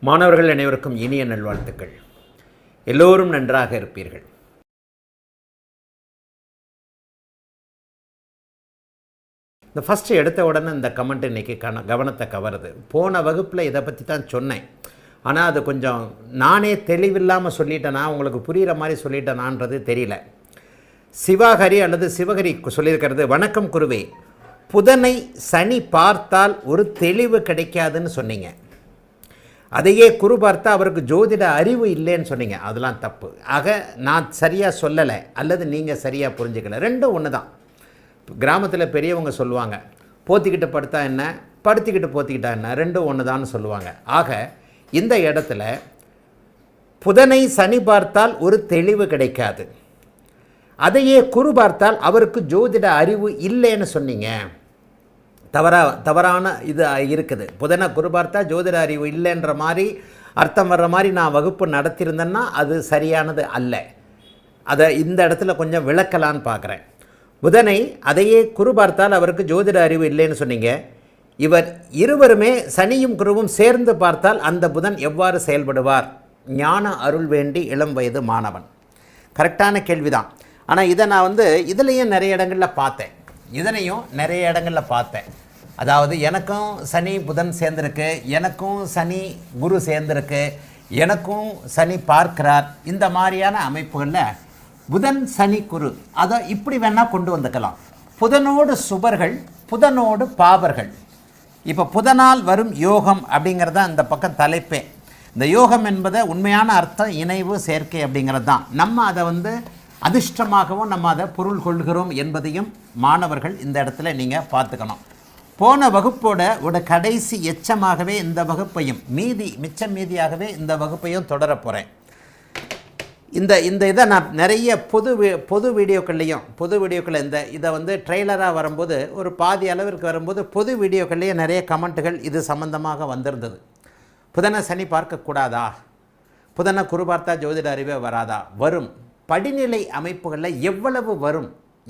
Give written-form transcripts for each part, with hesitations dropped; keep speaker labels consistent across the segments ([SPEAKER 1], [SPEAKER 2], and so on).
[SPEAKER 1] மாணவர்கள் அனைவருக்கும் இனிய நல்வாழ்த்துக்கள். எல்லோரும் நன்றாக இருப்பீர்கள். இந்த ஃபஸ்ட்டு எடுத்த உடனே இந்த கமெண்ட் இன்றைக்கி கவனத்தை கவருது. போன வகுப்பில் இதை பற்றி தான் சொன்னேன். ஆனால் அது கொஞ்சம் நானே தெளிவில்லாமல் சொல்லிட்டேனா, உங்களுக்கு புரிகிற மாதிரி சொல்லிட்டேனான்றது தெரியல. சிவாகரி அல்லது சிவகரி சொல்லியிருக்கிறது, வணக்கம் குருவே, புதனை சனி பார்த்தால் ஒரு தெளிவு கிடைக்காதுன்னு சொன்னீங்க. அதையே குரு பார்த்தா அவருக்கு ஜோதிட அறிவு இல்லைன்னு சொன்னீங்க. அதெல்லாம் தப்பு. ஆக நான் சரியாக சொல்லலை அல்லது நீங்கள் சரியாக புரிஞ்சுக்கல. ரெண்டும் ஒன்று தான். கிராமத்தில் பெரியவங்க சொல்லுவாங்க, போத்திக்கிட்டு படுத்தா என்ன, படுத்திக்கிட்டு போத்திக்கிட்டா என்ன, ரெண்டும் ஒன்று தான்னு சொல்லுவாங்க. ஆக இந்த இடத்துல புதனை சனி பார்த்தால் ஒரு தெளிவு கிடைக்காது, அதையே குரு பார்த்தால் அவருக்கு ஜோதிட அறிவு இல்லைன்னு சொன்னீங்க. தவறான இது இருக்குது. புதனை குரு பார்த்தா ஜோதிட அறிவு இல்லைன்ற மாதிரி அர்த்தம் வர்ற மாதிரி நான் வகுப்பு நடத்தியிருந்தேன்னா அது சரியானது அல்ல. அதை இந்த இடத்துல கொஞ்சம் விளக்கலான்னு பார்க்குறேன். புதனை அதையே குரு பார்த்தால் அவருக்கு ஜோதிட அறிவு இல்லைன்னு சொன்னீங்க. இவர் இருவருமே சனியும் குருவும் சேர்ந்து பார்த்தால் அந்த புதன் எவ்வாறு செயல்படுவார்? ஞான அருள் வேண்டி இளம் வயது மாணவன். கரெக்டான கேள்விதான். ஆனால் இதை நான் இதுலேயும் நிறைய இடங்களில் பார்த்தேன். அதாவது எனக்கும் சனி புதன் சேர்ந்துருக்கு, எனக்கும் சனி குரு சேர்ந்துருக்கு, எனக்கும் சனி பார்க்கிறார். இந்த மாதிரியான அமைப்புகளில் புதன் சனி குரு அதை இப்படி வேணால் கொண்டு வந்துக்கலாம். புதனோடு சுபர்கள், புதனோடு பாபர்கள். இப்போ புதனால் வரும் யோகம் அப்படிங்கிறது தான் இந்த பக்கம் தலைப்பே. இந்த யோகம் என்பதை உண்மையான அர்த்தம் இணைவு சேர்க்கை அப்படிங்கிறது தான். நம்ம அதை அதிர்ஷ்டமாகவும் நம்ம அதை பொருள் கொள்கிறோம் என்பதையும் மாணவர்கள் இந்த இடத்துல நீங்கள் பார்த்துக்கணும். போன வகுப்போட கடைசி எச்சமாகவே இந்த வகுப்பையும் மிச்சம் மீதியாகவே இந்த வகுப்பையும் தொடர போகிறேன். இந்த இதை நான் நிறைய பொது வீடியோக்களில் இதை ட்ரெய்லராக வரும்போது ஒரு பாதி அளவிற்கு வரும்போது பொது வீடியோக்கள்லேயே நிறைய கமெண்ட்டுகள் இது சம்பந்தமாக வந்திருந்தது. புதனை சனி பார்க்கக்கூடாதா, புதனை குரு பார்த்தா ஜோதிட அறிவே வராதா? வரும். படிநிலை அமைப்புகளில் எவ்வளவு வரும்,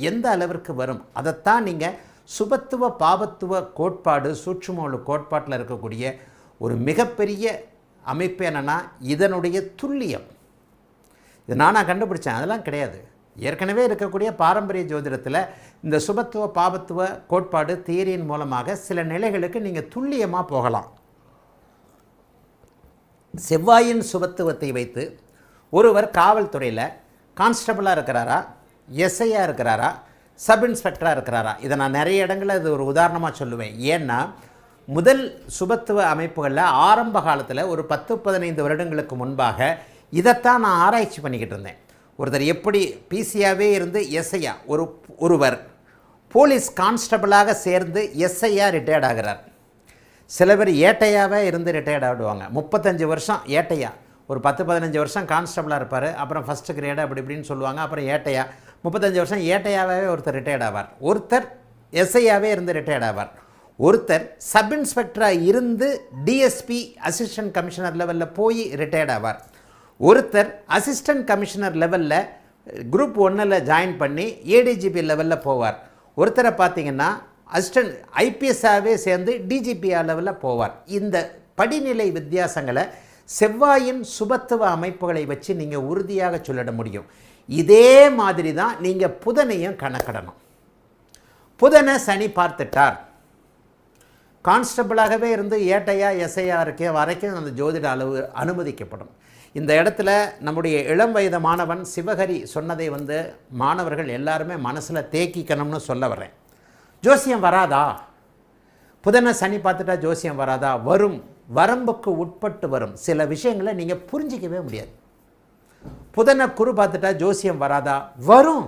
[SPEAKER 1] எந்த அளவிற்கு வரும், அதைத்தான் நீங்கள் சுபத்துவ பாபத்துவ கோட்பாடு சூட்சும கோட்பாட்டில் இருக்கக்கூடிய ஒரு மிகப்பெரிய அமைப்பு என்னென்னா இதனுடைய துல்லியம். இது நானாக கண்டுபிடிச்சேன், அதெல்லாம் கிடையாது. ஏற்கனவே இருக்கக்கூடிய பாரம்பரிய ஜோதிடத்தில் இந்த சுபத்துவ பாபத்துவ கோட்பாடு தியரியின் மூலமாக சில நிலைகளுக்கு நீங்கள் துல்லியமாக போகலாம். செவ்வாயின் சுபத்துவத்தை வைத்து ஒருவர் காவல்துறையில் கான்ஸ்டபிளாக இருக்கிறாரா, எஸ்ஐயாக இருக்கிறாரா, சப் இன்ஸ்பெக்டராக இருக்கிறாரா? இதை நான் நிறைய இடங்களில் இது ஒரு உதாரணமாக சொல்லுவேன். ஏன்னா முதல் சுபத்துவ அமைப்புகளில் ஆரம்ப காலத்தில் ஒரு 10-15 வருடங்களுக்கு முன்பாக இதைத்தான் நான் ஆராய்ச்சி பண்ணிக்கிட்டு இருந்தேன். ஒருத்தர் எப்படி பிசியாகவே இருந்து எஸ்ஐயா, ஒருவர் போலீஸ் கான்ஸ்டபிளாக சேர்ந்து எஸ்ஐயாக ரிட்டையர்ட் ஆகிறார். சில பேர் ஏட்டையாகவே இருந்து ரிட்டையர்ட் ஆகிடுவாங்க. 35 வருஷம் ஏட்டையா, ஒரு 10-15 வருஷம் கான்ஸ்டபிளாக இருப்பார், அப்புறம் ஃபஸ்ட்டு கிரேடு அப்படி இப்படின்னு சொல்லுவாங்க, அப்புறம் ஏட்டையா, 35 வருஷம் ஏட்டையாகவே ஒருத்தர் ரிட்டையர்ட் ஆவார். ஒருத்தர் எஸ்ஐயாகவே இருந்து ரிட்டையர்ட் ஆவார். ஒருத்தர் சப் இன்ஸ்பெக்டராக இருந்து டிஎஸ்பி அசிஸ்டன்ட் கமிஷனர் லெவலில் போய் ரிட்டையர்ட் ஆவார். ஒருத்தர் அசிஸ்டன்ட் கமிஷனர் லெவலில் குரூப் 1 ஜாயின் பண்ணி ஏடிஜிபி லெவலில் போவார். ஒருத்தரை பார்த்திங்கன்னா அசிஸ்டன்ட் ஐபிஎஸ்ஸாகவே சேர்ந்து டிஜிபி லெவலில் போவார். இந்த படிநிலை வித்தியாசங்களை செவ்வாயின் சுபத்துவ அமைப்புகளை வச்சு நீங்கள் உறுதியாக சொல்லிட முடியும். இதே மாதிரி தான் நீங்கள் புதனையும் கணக்கிடணும். புதனை சனி பார்த்துட்டார், கான்ஸ்டபிளாகவே இருந்து ஏட்டையா எஸ்ஐயா இருக்க வரைக்கும் அந்த ஜோதிட அளவு அனுமதிக்கப்படும். இந்த இடத்துல நம்முடைய இளம் வயது மாணவன் சிவகரி சொன்னதை மாணவர்கள் எல்லாருமே மனசில் தேக்கிக்கணும்னு சொல்ல வர்றேன். ஜோசியம் வராதா? புதனை சனி பார்த்துட்டா ஜோசியம் வராதா? வரும். வரம்புக்கு உட்பட்டு வரும். சில விஷயங்களை நீங்கள் புரிஞ்சிக்கவே முடியாது. புதனை குரு பார்த்துட்டா ஜோசியம் வராதா? வரும்.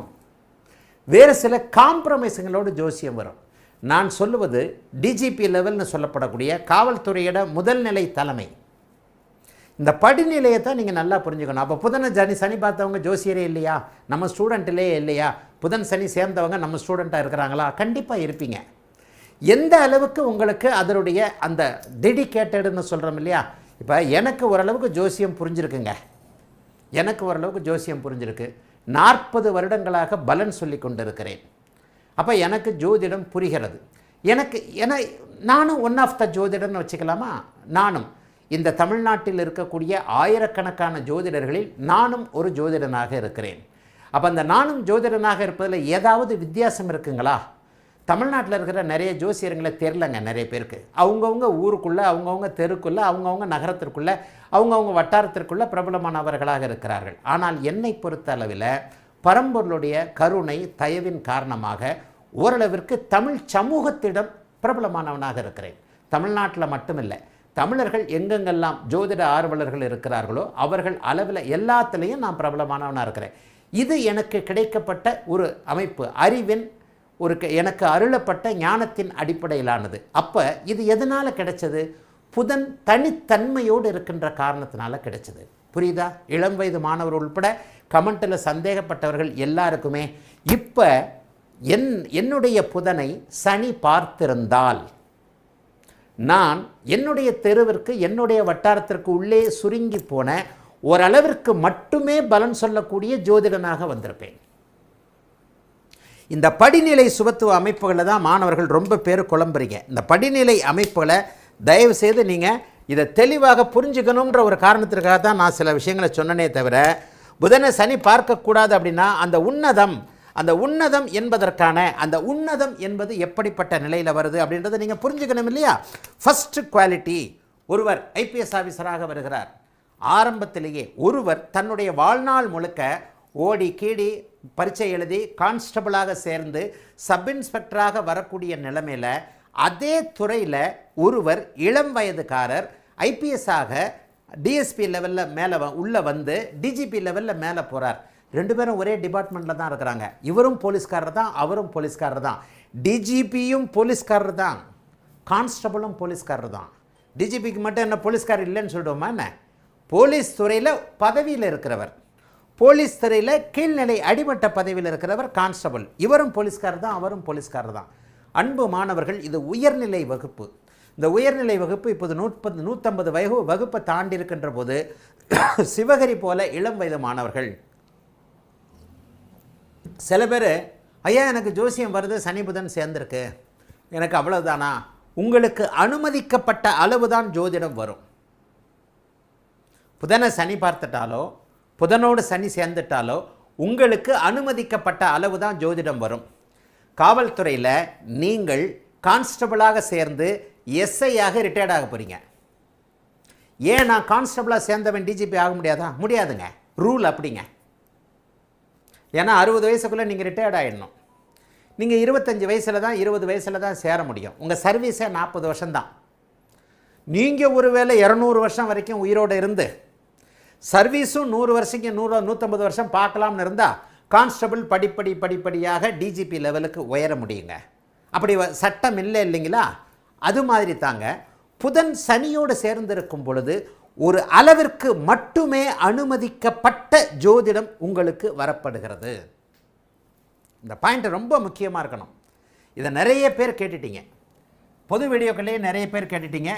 [SPEAKER 1] வேறு சில காம்ப்ரமைஸுங்களோடு ஜோசியம் வரும். நான் சொல்லுவது டிஜிபி லெவல்னு சொல்லப்படக்கூடிய காவல்துறையோட முதல் நிலை தலைமை. இந்த படிநிலையை தான் நீங்கள் நல்லா புரிஞ்சுக்கணும். அப்போ புதனை சனி பார்த்தவங்க ஜோசியரே இல்லையா? நம்ம ஸ்டூடெண்ட்டிலே இல்லையா? புதன் சனி சேர்ந்தவங்க நம்ம ஸ்டூடெண்ட்டாக இருக்கிறாங்களா? கண்டிப்பாக இருப்பீங்க. எந்த அளவுக்கு உங்களுக்கு அதனுடைய அந்த டெடிகேட்டடுன்னு சொல்கிறோம் இல்லையா? இப்போ எனக்கு ஓரளவுக்கு ஜோசியம் புரிஞ்சிருக்குங்க. 40 வருடங்களாக பலன் சொல்லி கொண்டு இருக்கிறேன். அப்போ எனக்கு ஜோதிடம் புரிகிறது. நானும் ஒன் ஆஃப் த ஜோதிடர்னு வச்சுக்கலாமா? நானும் இந்த தமிழ்நாட்டில் இருக்கக்கூடிய ஆயிரக்கணக்கான ஜோதிடர்களில் நானும் ஒரு ஜோதிடனாக இருக்கிறேன். அப்போ அந்த நானும் ஜோதிடனாக இருப்பதில் ஏதாவது வித்தியாசம் இருக்குங்களா? தமிழ்நாட்டில் இருக்கிற நிறைய ஜோசியர்களை தெரிலங்க நிறைய பேருக்கு. அவங்கவுங்க ஊருக்குள்ளே, அவங்கவுங்க தெருக்குள்ளே, அவங்கவுங்க நகரத்திற்குள்ளே, அவங்கவுங்க வட்டாரத்திற்குள்ளே பிரபலமானவர்களாக இருக்கிறார்கள். ஆனால் என்னை பொறுத்த அளவில் பரம்பொருளுடைய கருணை தயவின் காரணமாக ஓரளவிற்கு தமிழ் சமூகத்திடம் பிரபலமானவனாக இருக்கிறேன். தமிழ்நாட்டில் மட்டுமில்லை, தமிழர்கள் எங்கெங்கெல்லாம் ஜோதிட ஆர்வலர்கள் இருக்கிறார்களோ அவர்கள் அளவில் எல்லாத்துலேயும் நான் பிரபலமானவனாக இருக்கிறேன். இது எனக்கு கிடைக்கப்பட்ட ஒரு அமைப்பு, அறிவின் எனக்கு அருளப்பட்ட ஞானத்தின் அடிப்படையிலானது. அப்போ இது எதனால் கிடைச்சது? புதன் தனித்தன்மையோடு இருக்கின்ற காரணத்தினால கிடைச்சது. புரியுதா? இளம் வயது மாணவர் உள்பட கமெண்ட்டில் சந்தேகப்பட்டவர்கள் எல்லாருக்குமே இப்போ என்னுடைய புதனை சனி பார்த்திருந்தால் நான் என்னுடைய தெருவிற்கு, என்னுடைய வட்டாரத்திற்கு உள்ளே சுருங்கி போன ஓரளவிற்கு மட்டுமே பலன் சொல்லக்கூடிய ஜோதிடனாக வந்திருப்பேன். இந்த படிநிலை சுபத்துவ அமைப்புகளில் தான் மாணவர்கள் ரொம்ப பேர் குழம்புறீங்க. இந்த படிநிலை அமைப்புகளை தயவு செய்து நீங்கள் இதை தெளிவாக புரிஞ்சுக்கணுன்ற ஒரு காரணத்திற்காக தான் நான் சில விஷயங்களை சொன்னனே தவிர, புதனை சனி பார்க்கக்கூடாது அப்படின்னா அந்த உன்னதம் என்பதற்கான அந்த உன்னதம் என்பது எப்படிப்பட்ட நிலையில் வருது அப்படின்றத நீங்கள் புரிஞ்சுக்கணும் இல்லையா? ஃபஸ்ட்டு குவாலிட்டி, ஒருவர் ஐபிஎஸ் ஆஃபீஸராக வருகிறார். ஆரம்பத்திலேயே ஒருவர் தன்னுடைய வாழ்நாள் முழுக்க ஓடி கீடி பரீட்சை எழுதி கான்ஸ்டபிளாக சேர்ந்து சப் இன்ஸ்பெக்டராக வரக்கூடிய நிலைமையில் அதே துறையில் ஒருவர் இளம் வயதுக்காரர் ஐபிஎஸ்ஸாக டிஎஸ்பி லெவலில் மேலே உள்ளே வந்து டிஜிபி லெவலில் மேலே போகிறார். ரெண்டு பேரும் ஒரே டிபார்ட்மெண்ட்டில் தான் இருக்கிறாங்க. இவரும் போலீஸ்காரர் தான், அவரும் போலீஸ்காரர் தான். டிஜிபியும் போலீஸ்காரர் தான், கான்ஸ்டபிளும் போலீஸ்காரர் தான். டிஜிபிக்கு மட்டும் என்ன போலீஸ்காரர் இல்லைன்னு சொல்லிடுவோமா என்ன? போலீஸ் துறையில் பதவியில் இருக்கிறவர், போலீஸ் துறையில் கீழ்நிலை அடிமட்ட பதவியில் இருக்கிறவர் கான்ஸ்டபிள். இவரும் போலீஸ்காரர் தான், அவரும் போலீஸ்காரர் தான். அன்பு மாணவர்கள், இது உயர்நிலை வகுப்பு. இந்த உயர்நிலை வகுப்பு இப்போது 150 வகுப்பை தாண்டி இருக்கின்ற போது சிவகரி போல இளம் வயது மாணவர்கள் சில பேர், ஐயா எனக்கு ஜோசியம் வருது, சனி புதன் சேர்ந்துருக்கு, எனக்கு அவ்வளவுதானா? உங்களுக்கு அனுமதிக்கப்பட்ட அளவு தான் ஜோதிடம் வரும். புதனை சனி பார்த்துட்டாலோ புதனோடு சனி சேர்ந்துட்டாலோ உங்களுக்கு அனுமதிக்கப்பட்ட அளவு தான் ஜோதிடம் வரும். காவல்துறையில் நீங்கள் கான்ஸ்டபிளாக சேர்ந்து எஸ்ஐயாக ரிட்டையர்ட் ஆக போகிறீங்க. ஏன் நான் கான்ஸ்டபிளாக சேர்ந்தவன் டிஜிபி ஆக முடியாதா? முடியாதுங்க, ரூல் அப்படிங்க. ஏன்னா 60 வயசுக்குள்ளே நீங்கள் ரிட்டையர்ட் ஆகிடணும். நீங்கள் 25 வயசில் தான் 20 வயசில் தான் சேர முடியும். உங்கள் சர்வீஸே 40 வருஷம்தான். நீங்கள் ஒருவேளை 200 வருஷம் வரைக்கும் உயிரோடு இருந்து சர்வீஸும் 100 வருஷம் 150 வருஷம் பார்க்கலாம்னு இருந்தால் கான்ஸ்டபிள் படிப்படியாக டிஜிபி லெவலுக்கு உயர முடியுங்க. அப்படி சட்டம் இல்லை இல்லைங்களா? அது மாதிரி தாங்க புதன் சனியோடு சேர்ந்திருக்கும் பொழுது ஒரு அளவிற்கு மட்டுமே அனுமதிக்கப்பட்ட ஜோதிடம் உங்களுக்கு வரப்படுகிறது. இந்த பாயிண்ட் ரொம்ப முக்கியமாக இருக்கணும். இதை நிறைய பேர் கேட்டுட்டீங்க, பொது வீடியோக்கள்லேயே நிறைய பேர் கேட்டுட்டீங்க.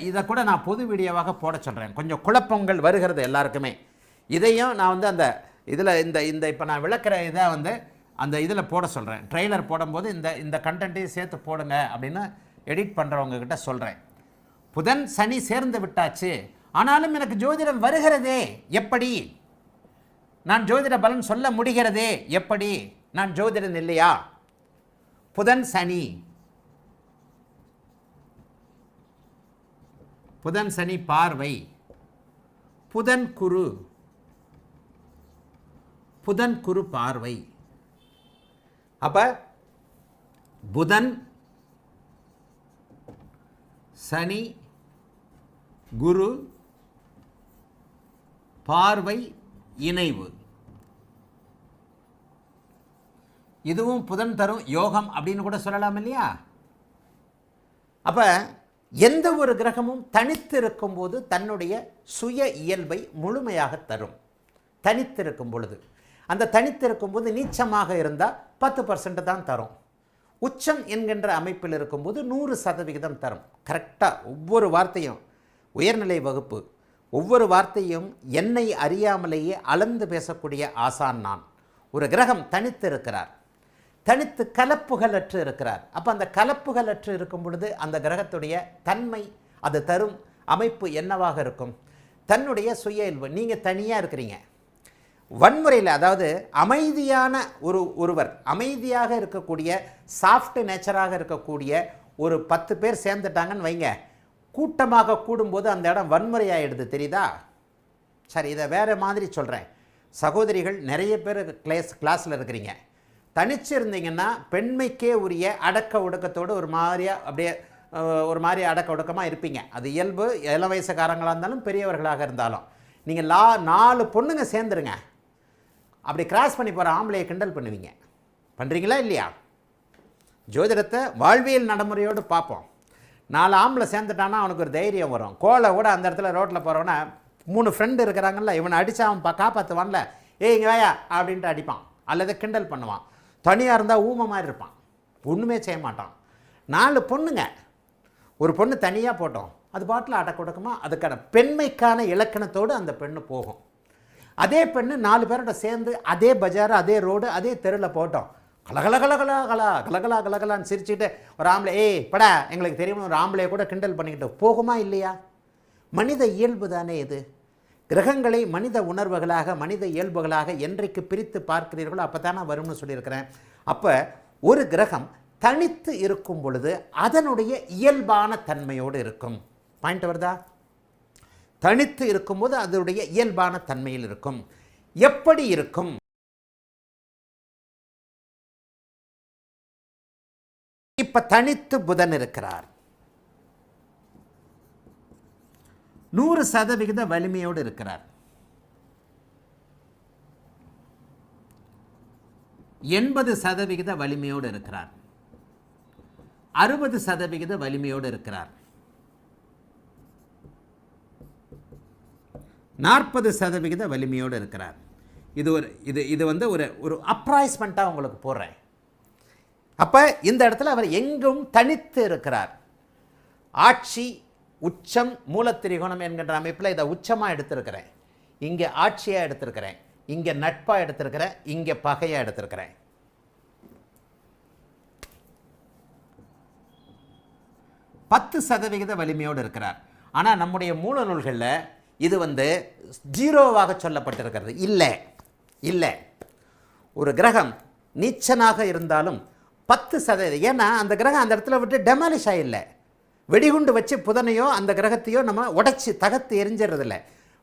[SPEAKER 1] இதை கூட நான் பொது வீடியோவாக போட சொல்கிறேன். கொஞ்சம் குழப்பங்கள் வருகிறது எல்லாருக்குமே. இதையும் நான் வந்து அந்த இதில் இந்த இப்போ நான் விளக்குற இதை வந்து அந்த இதில் போட சொல்கிறேன். ட்ரெய்லர் போடும்போது இந்த கண்டென்ட்டையும் சேர்த்து போடுங்க அப்படின்னு எடிட் பண்ணுறவங்கக்கிட்ட சொல்கிறேன். புதன் சனி சேர்ந்து விட்டாச்சு, ஆனாலும் எனக்கு ஜோதிடம் வருகிறதே எப்படி? நான் ஜோதிட பலன் சொல்ல முடிகிறதே எப்படி? நான் ஜோதிடன் இல்லையா? புதன் சனி, புதன் சனி பார்வை, புதன் குரு பார்வை. அப்ப புதன் சனி குரு பார்வை இணைவு, இதுவும் புதன் தரும் யோகம் அப்படின்னு கூட சொல்லலாம் இல்லையா? அப்ப எந்த ஒரு கிரகமும் தனித்து இருக்கும்போது தன்னுடைய சுய இயல்பை முழுமையாக தரும். தனித்திருக்கும் பொழுது, அந்த தனித்திருக்கும் போது நீச்சமாக இருந்தால் 10% தான் தரும். உச்சம் என்கின்ற அமைப்பில் இருக்கும்போது 100% தரும். கரெக்டாக ஒவ்வொரு வார்த்தையும் உயர்நிலை வகுப்பு, ஒவ்வொரு வார்த்தையும் என்னை அறியாமலேயே அளந்து பேசக்கூடிய ஆசான் நான். ஒரு கிரகம் தனித்து இருக்கிறார், தனித்து கலப்புகளற்று இருக்கிறார். அப்போ அந்த கலப்புகளற்று இருக்கும் பொழுது அந்த கிரகத்துடைய தன்மை அது தரும் அமைப்பு என்னவாக இருக்கும்? தன்னுடைய சுய இயல்பு. நீங்கள் தனியாக இருக்கிறீங்க, வன்முறையில், அதாவது அமைதியான ஒருவர், அமைதியாக இருக்கக்கூடிய சாஃப்ட் நேச்சராக இருக்கக்கூடிய ஒரு 10 பேர் சேர்ந்துட்டாங்கன்னு வைங்க, கூட்டமாக கூடும்போது அந்த இடம் வன்முறையாகிடுது, தெரியுதா? சரி, இதை வேறு மாதிரி சொல்கிறேன். சகோதரிகள் நிறைய பேர் கிளாஸில் இருக்கிறீங்க, தனிச்சு இருந்தீங்கன்னா பெண்மைக்கே உரிய அடக்க ஒடுக்கத்தோடு ஒரு மாதிரியாக அப்படியே ஒரு மாதிரி அடக்க ஒடுக்கமாக இருப்பீங்க. அது இயல்பு. இளம் வயசுக்காரங்களாக இருந்தாலும் பெரியவர்களாக இருந்தாலும். நீங்கள் 4 பொண்ணுங்க சேர்ந்துருங்க, அப்படி கிராஸ் பண்ணி போகிற ஆம்பளையை கிண்டல் பண்ணுவீங்க. பண்ணுறீங்களா இல்லையா? ஜோதிடத்தை வாழ்வியல் நடைமுறையோடு பார்ப்போம். 4 ஆம்பளை சேர்ந்துட்டானா அவனுக்கு ஒரு தைரியம் வரும். கோலை கூட அந்த இடத்துல ரோட்டில் போகிறவன 3 ஃப்ரெண்டு இருக்கிறாங்கல்ல, இவனை அடித்தா அவன் காப்பாற்றுவான்ல, இங்கே வாயா அப்படின்ட்டு அடிப்பான் அல்லது கிண்டல் பண்ணுவான். தனியாக இருந்தால் ஊமை மாதிரி இருப்பான், ஒன்றுமே செய்ய மாட்டான். 4 பொண்ணுங்க, ஒரு பொண்ணு தனியாக போட்டோம், அது பாட்டில் அடக்க ஒடுக்கமாக அதுக்கான பெண்மைக்கான இலக்கணத்தோடு அந்த பெண்ணு போகும். அதே பெண்ணு 4 பேரோட சேர்ந்து அதே பஜார், அதே ரோடு, அதே தெருவில் போட்டோம், கலகலான்னு சிரிச்சுக்கிட்டு ஒரு ஆம்பளை படா எங்களுக்கு தெரியும் ஒரு ஆம்பளையை கூட கிண்டல் பண்ணிக்கிட்டு போகுமா இல்லையா? மனித இயல்பு தானே இது. கிரகங்களை மனித உணர்வுகளாக, மனித இயல்புகளாக என்றைக்கு பிரித்து பார்க்கிறீர்களோ அப்போ தானே வரும்னு சொல்லியிருக்கிறேன். அப்போ ஒரு கிரகம் தனித்து இருக்கும் பொழுது அதனுடைய இயல்பான தன்மையோடு இருக்கும். பாயிண்ட் வருதா? தனித்து இருக்கும்போது அதனுடைய இயல்பான தன்மையில் இருக்கும். எப்படி இருக்கும்? இப்ப தனித்து புதன் இருக்கிறார், 100% வலிமையோடு இருக்கிறார், 80% வலிமையோடு இருக்கிறார், 60% வலிமையோடு இருக்கிறார், 40% வலிமையோடு இருக்கிறார். இது வந்து ஒரு அப்ராய்ஸ்மெண்ட்டாக உங்களுக்கு போடுறேன். அப்போ இந்த இடத்துல அவர் எங்கும் தனித்து இருக்கிறார். ஆட்சி, உச்சம், மூலத்திரிகோணம் என்கின்ற அமைப்பில் இதை உச்சமாக எடுத்திருக்கிறேன், இங்கே ஆட்சியாக எடுத்திருக்கிறேன், இங்கே நட்பாக எடுத்திருக்கிறேன், இங்கே பகையாக எடுத்திருக்கிறேன். பத்து 10% வலிமையோடு இருக்கிறார். ஆனால் நம்முடைய மூல நூல்களில் இது வந்து 0வாக சொல்லப்பட்டிருக்கிறது. இல்லை, ஒரு கிரகம் நீச்சனாக இருந்தாலும் 10%. ஏன்னா அந்த கிரகம் அந்த இடத்துல விட்டு டெமாலிஷ் ஆகில்லை, வெடிகுண்டு வச்சு புதனையோ அந்த கிரகத்தையோ நம்ம உடைச்சி தகர்த்து எரிஞ்சிடறதில்ல,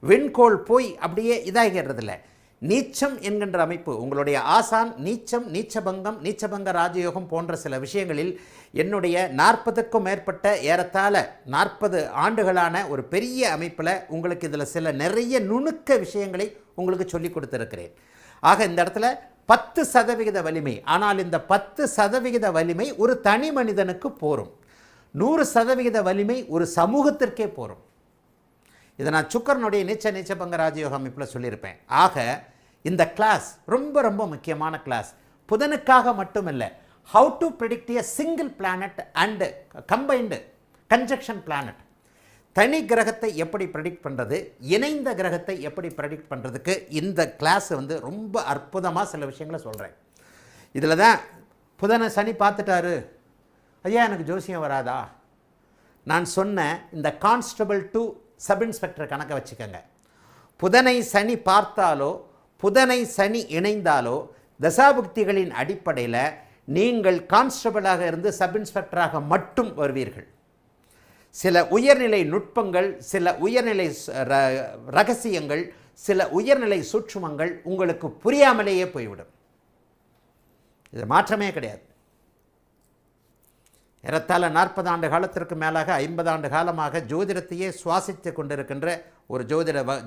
[SPEAKER 1] விண்கோள் போய் அப்படியே இதாகிறதில்ல. நீச்சம் என்கின்ற அமைப்பு, உங்களுடைய ஆசான் நீச்சம், நீச்சபங்கம், நீச்சபங்க ராஜயோகம் போன்ற சில விஷயங்களில் என்னுடைய 40க்கும் மேற்பட்ட ஏறத்தாழ 40 ஆண்டுகளான ஒரு பெரிய அமைப்பில் உங்களுக்கு இதில் சில நிறைய நுணுக்க விஷயங்களை உங்களுக்கு சொல்லிக் கொடுத்துருக்கிறேன். ஆக இந்த இடத்துல 10% வலிமை. ஆனால் இந்த 10% வலிமை ஒரு தனி மனிதனுக்கு போரும், 100% வலிமை ஒரு சமூகத்திற்கே போரும். இதை நான் சுக்கரனுடைய நீச்சபங்க ராஜயோக அமைப்பில் சொல்லியிருப்பேன். ஆக இந்த கிளாஸ் ரொம்ப ரொம்ப முக்கியமான கிளாஸ். புதனுக்காக மட்டுமில்லை, how to predict a single planet and combined conjunction planet. தனி கிரகத்தை எப்படி ப்ரெடிக்ட் பண்ணுறது, இணைந்த கிரகத்தை எப்படி ப்ரெடிக்ட் பண்ணுறதுக்கு இந்த கிளாஸ் வந்து ரொம்ப அற்புதமாக சில விஷயங்களை சொல்கிறேன். இதில் தான் புதனை சனி பார்த்துட்டாரு, ஐயா எனக்கு ஜோசியம் வராதா? நான் சொன்ன இந்த கான்ஸ்டபிள் டு சப் இன்ஸ்பெக்டர் கணக்கை வச்சுக்கோங்க. புதனை சனி பார்த்தாலோ புதனை சனி இணைந்தாலோ தசாபுக்திகளின் அடிப்படையில் நீங்கள் கான்ஸ்டபிளாக இருந்து சப் இன்ஸ்பெக்டராக மட்டும் வருவீர்கள். சில உயர்நிலை நுட்பங்கள், சில உயர்நிலை ரகசியங்கள், சில உயர்நிலை சூட்சுமங்கள் உங்களுக்கு புரியாமலேயே போய்விடும். இது மாற்றமே கிடையாது. ஏறத்தாழ 40 ஆண்டு காலத்திற்கு மேலாக 50 ஆண்டு காலமாக ஜோதிடத்தையே சுவாசித்து கொண்டிருக்கின்ற ஒரு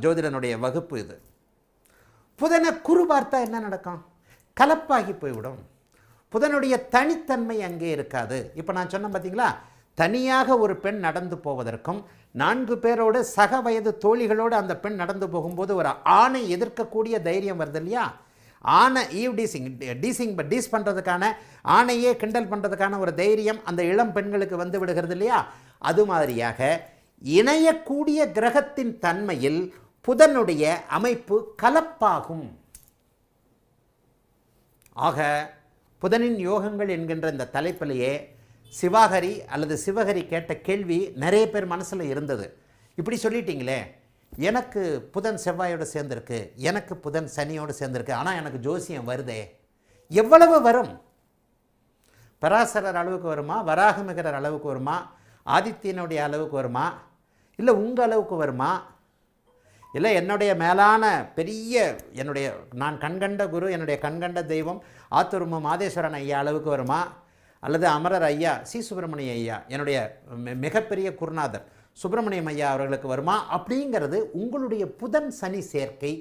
[SPEAKER 1] ஜோதிடனுடைய வகுப்பு இது. புதனை குரு பார்த்தா என்ன நடக்கும்? கலப்பாகி போய்விடும். புதனுடைய தனித்தன்மை அங்கே இருக்காது. இப்போ நான் சொன்னேன் பார்த்தீங்களா, தனியாக ஒரு பெண் நடந்து போவதற்கும் 4 பேரோடு சக வயது தோழிகளோடு அந்த பெண் நடந்து போகும்போது ஒரு ஆணை எதிர்க்கக்கூடிய தைரியம் வருது இல்லையா? ஆணை டீஸ் பண்ணுறதுக்கான, ஆணையே கிண்டல் பண்ணுறதுக்கான ஒரு தைரியம் அந்த இளம் பெண்களுக்கு வந்து விடுகிறது இல்லையா? அது மாதிரியாக இணையக்கூடிய கிரகத்தின் தன்மையில் புதனுடைய அமைப்பு கலப்பாகும். ஆக புதனின் யோகங்கள் என்கின்ற இந்த தலைப்பிலேயே சிவாகரி அல்லது சிவகரி கேட்ட கேள்வி நிறைய பேர் மனசில் இருந்தது. இப்படி சொல்லிட்டீங்களே, எனக்கு புதன் செவ்வாயோடு சேர்ந்துருக்கு, எனக்கு புதன் சனியோடு சேர்ந்துருக்கு, ஆனால் எனக்கு ஜோசியம் வருதே, எவ்வளவு வரும்? பராசரர் அளவுக்கு வருமா, வராகமிகரர் அளவுக்கு வருமா, ஆதித்யனுடைய அளவுக்கு வருமா, இல்லை உங்கள் அளவுக்கு வருமா, இல்லை என்னுடைய மேலான பெரிய நான் கண்கண்ட குரு, என்னுடைய கண்கண்ட தெய்வம் ஆத்தூர்ம மாதேஸ்வரன் ஐயா அளவுக்கு வருமா, அல்லது அமரர் ஐயா சி சுப்பிரமணிய ஐயா என்னுடைய மிகப்பெரிய குருநாதர் சுப்பிரமணியம் ஐயா அவர்களுக்கு வருமா? அப்படிங்கிறது உங்களுடைய புதன் சனி சேர்க்கை,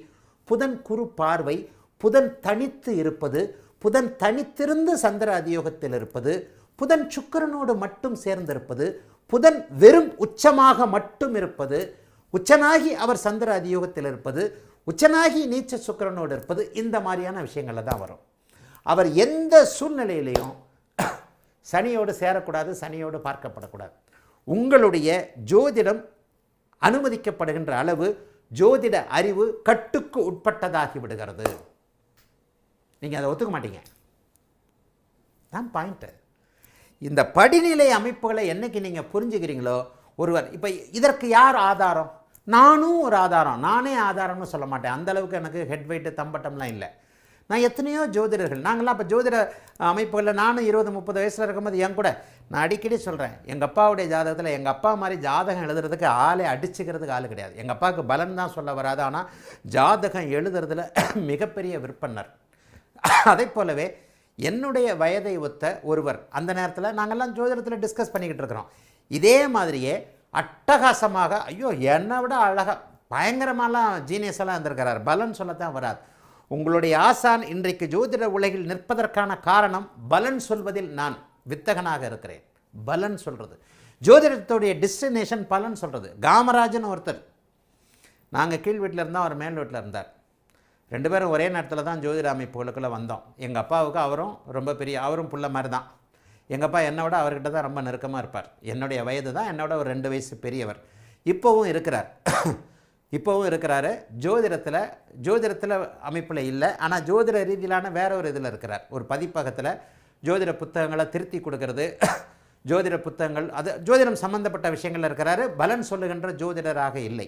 [SPEAKER 1] புதன் குரு பார்வை, புதன் தனித்து இருப்பது, புதன் தனித்திருந்து சந்திர அதியோகத்தில் இருப்பது, புதன் சுக்கிரனோடு மட்டும் சேர்ந்திருப்பது, புதன் வெறும் உச்சமாக மட்டும் இருப்பது, உச்சனாகி அவர் சந்திர அதியோகத்தில் இருப்பது, உச்சனாகி நீச்ச சுக்கிரனோடு இருப்பது, இந்த மாதிரியான விஷயங்களில் தான் வரும். அவர் எந்த சூழ்நிலையிலையும் சனியோடு சேரக்கூடாது, சனியோடு பார்க்கப்படக்கூடாது. உங்களுடைய ஜோதிடம் அனுமதிக்கப்படுகின்ற அளவு ஜோதிட அறிவு கட்டுக்கு உட்பட்டதாகி விடுகிறது. நீங்கள் அதை ஒத்துக்க மாட்டீங்க, தான் பாயிண்ட்டு. இந்த படிநிலை அமைப்புகளை என்னைக்கு நீங்கள் புரிஞ்சுக்கிறீங்களோ, ஒருவர் இப்போ இதற்கு யார் ஆதாரம்? நானும் ஒரு ஆதாரம், நானே ஆதாரம்னு சொல்ல மாட்டேன், அந்தளவுக்கு எனக்கு ஹெட் வெயிட்டு தம்பட்டம்லாம் இல்லை. நான் எத்தனையோ ஜோதிடர்கள், நாங்களாம் இப்போ ஜோதிட அமைப்புகளில் நானும் 20-30 வயசில் இருக்கும்போது என் கூட நான் அடிக்கடி சொல்கிறேன், எங்கள் அப்பாவுடைய ஜாதகத்தில் எங்கள் அப்பா மாதிரி ஜாதகம் எழுதுறதுக்கு ஆளை அடிச்சுக்கிறதுக்கு ஆள் கிடையாது. எங்கள் அப்பாவுக்கு பலன் தான் சொல்ல வராது, ஆனால் ஜாதகம் எழுதுறதுல மிகப்பெரிய விற்பனர். அதை போலவே என்னுடைய வயதை ஒத்த ஒருவர் அந்த நேரத்தில் நாங்கள்லாம் ஜோதிடத்தில் டிஸ்கஸ் பண்ணிக்கிட்டு இருக்கிறோம். இதே மாதிரியே அட்டகாசமாக, ஐயோ என்னை விட அழகாக பயங்கரமாலாம் ஜீனியஸெல்லாம் இருந்திருக்கிறார், பலன் சொல்லத்தான் வராது. உங்களுடைய ஆசான் இன்றைக்கு ஜோதிட உலகில் நிற்பதற்கான காரணம் பலன் சொல்வதில் நான் வித்தகனாக இருக்கிறேன். பலன் சொல்கிறது, ஜோதிடத்துடைய டெஸ்டினேஷன் பலன் சொல்கிறது. காமராஜன் ஒருத்தர், நாங்கள் கீழ் வீட்டில் இருந்தால் அவர் மேல் வீட்டில் இருந்தார், 2 பேரும் ஒரே நேரத்தில் தான் ஜோதிட அமைப்புகளுக்குள்ளே வந்தோம். எங்கள் அப்பாவுக்கு அவரும் ரொம்ப பெரிய, அவரும் புள்ள மாதிரி தான். எங்கள் அப்பா என்னை விட அவர்கிட்ட தான் ரொம்ப நெருக்கமாக இருப்பார். என்னுடைய வயது தான், என்னோட ஒரு 2 வயசு பெரியவர். இப்போவும் இருக்கிறாரு. ஜோதிடத்தில் அமைப்பில் இல்லை, ஆனால் ஜோதிட ரீதியிலான வேற ஒரு இதில் இருக்கிறார். ஒரு பதிப்பகத்தில் ஜோதிட புத்தகங்களை திருத்தி கொடுக்கறது, ஜோதிட புத்தகங்கள், அது ஜோதிடம் சம்பந்தப்பட்ட விஷயங்கள் இருக்கிறாரு. பலன் சொல்லுகின்ற ஜோதிடராக இல்லை.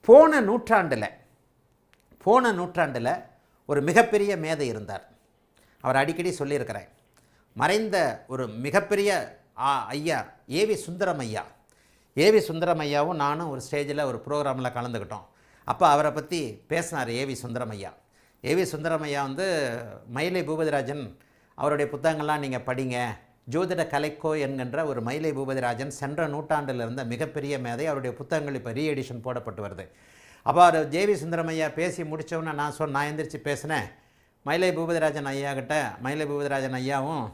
[SPEAKER 1] போன நூற்றாண்டில் ஒரு மிகப்பெரிய மேதை இருந்தார். அவர் அடிக்கடி சொல்லியிருக்கிறேன். மறைந்த ஒரு மிகப்பெரிய ஐயா ஏவி சுந்தரம் ஐயா. ஏவி சுந்தரம் ஐயாவும் நானும் ஒரு ஸ்டேஜில் ஒரு ப்ரோக்ராமில் கலந்துக்கிட்டோம். அப்போ அவரை பற்றி பேசினார் ஏவி சுந்தரம் ஐயா. ஏவி சுந்தரம் ஐயா வந்து மயிலை பூபதிராஜன் அவருடைய புத்தகங்கள்லாம் நீங்கள் படிங்க, ஜோதிட கலைக்கோ என்கின்ற ஒரு மயிலை பூபதிராஜன் சென்ற நூற்றாண்டில் இருந்த மிகப்பெரிய மேதை. அவருடைய புத்தகங்கள் இப்போ ரீஎடிஷன் போடப்பட்டு வருது. அப்போ அவர் ஜேவி சுந்தரம் ஐயா பேசி முடித்தோன்னே நான் எந்திரிச்சு பேசினேன். மயிலை பூபதிராஜன் ஐயா கிட்ட, மயிலை பூபதிராஜன் ஐயாவும்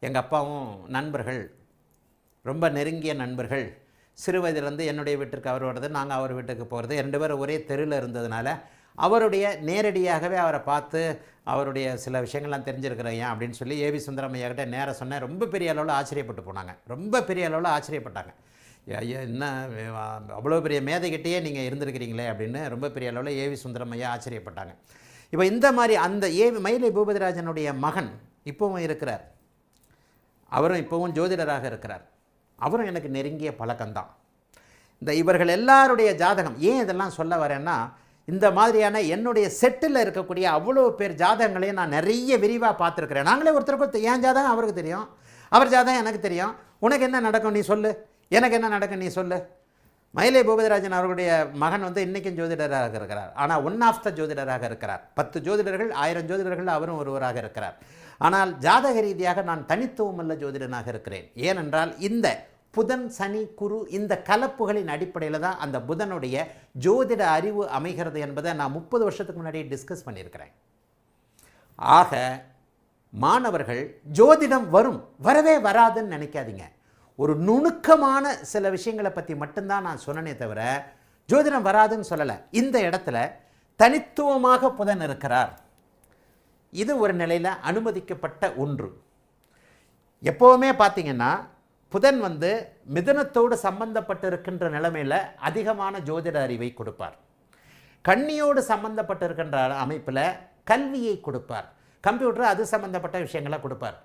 [SPEAKER 1] எங்கள் அப்பாவும் நண்பர்கள், ரொம்ப நெருங்கிய நண்பர்கள். சிறு வயதிலேருந்து என்னுடைய வீட்டிற்கு அவர் வர்றது, நாங்கள் அவர் வீட்டுக்கு போகிறது, 2 பேரும் ஒரே தெருவில் இருந்ததுனால அவருடைய நேரடியாகவே அவரை பார்த்து அவருடைய சில விஷயங்கள்லாம் தெரிஞ்சிருக்கிறேன் ஏன் அப்படின்னு சொல்லி ஏவி சுந்தரம் ஐயா கிட்ட நேராக சொன்னேன். ரொம்ப பெரிய அளவில் ஆச்சரியப்பட்டு போனாங்க, ரொம்ப பெரிய அளவில் ஆச்சரியப்பட்டாங்க. ஐயா என்ன அவ்வளோ பெரிய மேதைகிட்டேயே நீங்கள் இருந்திருக்கிறீங்களே அப்படின்னு ரொம்ப பெரிய அளவில் ஏவி சுந்தரம் ஐயா ஆச்சரியப்பட்டாங்க. இப்போ இந்த மாதிரி அந்த மயிலை பூபதிராஜனுடைய மகன் இப்போவும் இருக்கிறார். அவரும் இப்போவும் ஜோதிடராக இருக்கிறார். அவரும் எனக்கு நெருங்கிய பழக்கம்தான். இந்த இவர்கள் எல்லாருடைய ஜாதகம் ஏன் இதெல்லாம் சொல்ல வரேன்னா, இந்த மாதிரியான என்னுடைய செட்டில் இருக்கக்கூடிய அவ்வளோ பேர் ஜாதகங்களையும் நான் நிறைய விரிவாக பார்த்துருக்குறேன். நாங்களே ஒருத்தருக்கு என் ஜாதகம் அவருக்கு தெரியும், அவர் ஜாதகம் எனக்கு தெரியும். உனக்கு என்ன நடக்கும் நீ சொல்லு, எனக்கு என்ன நடக்கும் நீ சொல்லு. மயிலை பூபதிராஜன் அவர்களுடைய மகன் வந்து இன்றைக்கும் ஜோதிடராக இருக்கிறார். ஆனால் 1 ஆஃப் த ஜோதிடராக இருக்கிறார். 10 ஜோதிடர்கள் 1000 ஜோதிடர்கள் அவரும் ஒருவராக இருக்கிறார். ஆனால் ஜாதக ரீதியாக நான் தனித்துவமல்ல ஜோதிடனாக இருக்கிறேன். ஏனென்றால் இந்த புதன் சனி குரு இந்த கலப்புகளின் அடிப்படையில் தான் அந்த புதனுடைய ஜோதிட அறிவு அமைகிறது என்பதை நான் 30 வருஷத்துக்கு முன்னாடி டிஸ்கஸ் பண்ணியிருக்கிறேன். ஆக மாணவர்கள் ஜோதிடம் வரவே வராதுன்னு நினைக்காதீங்க. ஒரு நுணுக்கமான சில விஷயங்களை பற்றி மட்டும்தான் நான் சொன்னனே தவிர ஜோதிடம் வராதுன்னு சொல்லலை. இந்த இடத்துல தனித்துவமாக புதன் இருக்கிறார். இது ஒரு நிலையில் அனுமதிக்கப்பட்ட ஒன்று. எப்போவுமே பார்த்தீங்கன்னா புதன் வந்து மிதுனத்தோடு சம்பந்தப்பட்டு இருக்கின்ற நிலைமையில் அதிகமான ஜோதிட அறிவை கொடுப்பார். கன்னியோடு சம்பந்தப்பட்டு இருக்கின்ற அமைப்பில் கல்வியை கொடுப்பார். கம்ப்யூட்டர் அது சம்பந்தப்பட்ட விஷயங்களை கொடுப்பார்.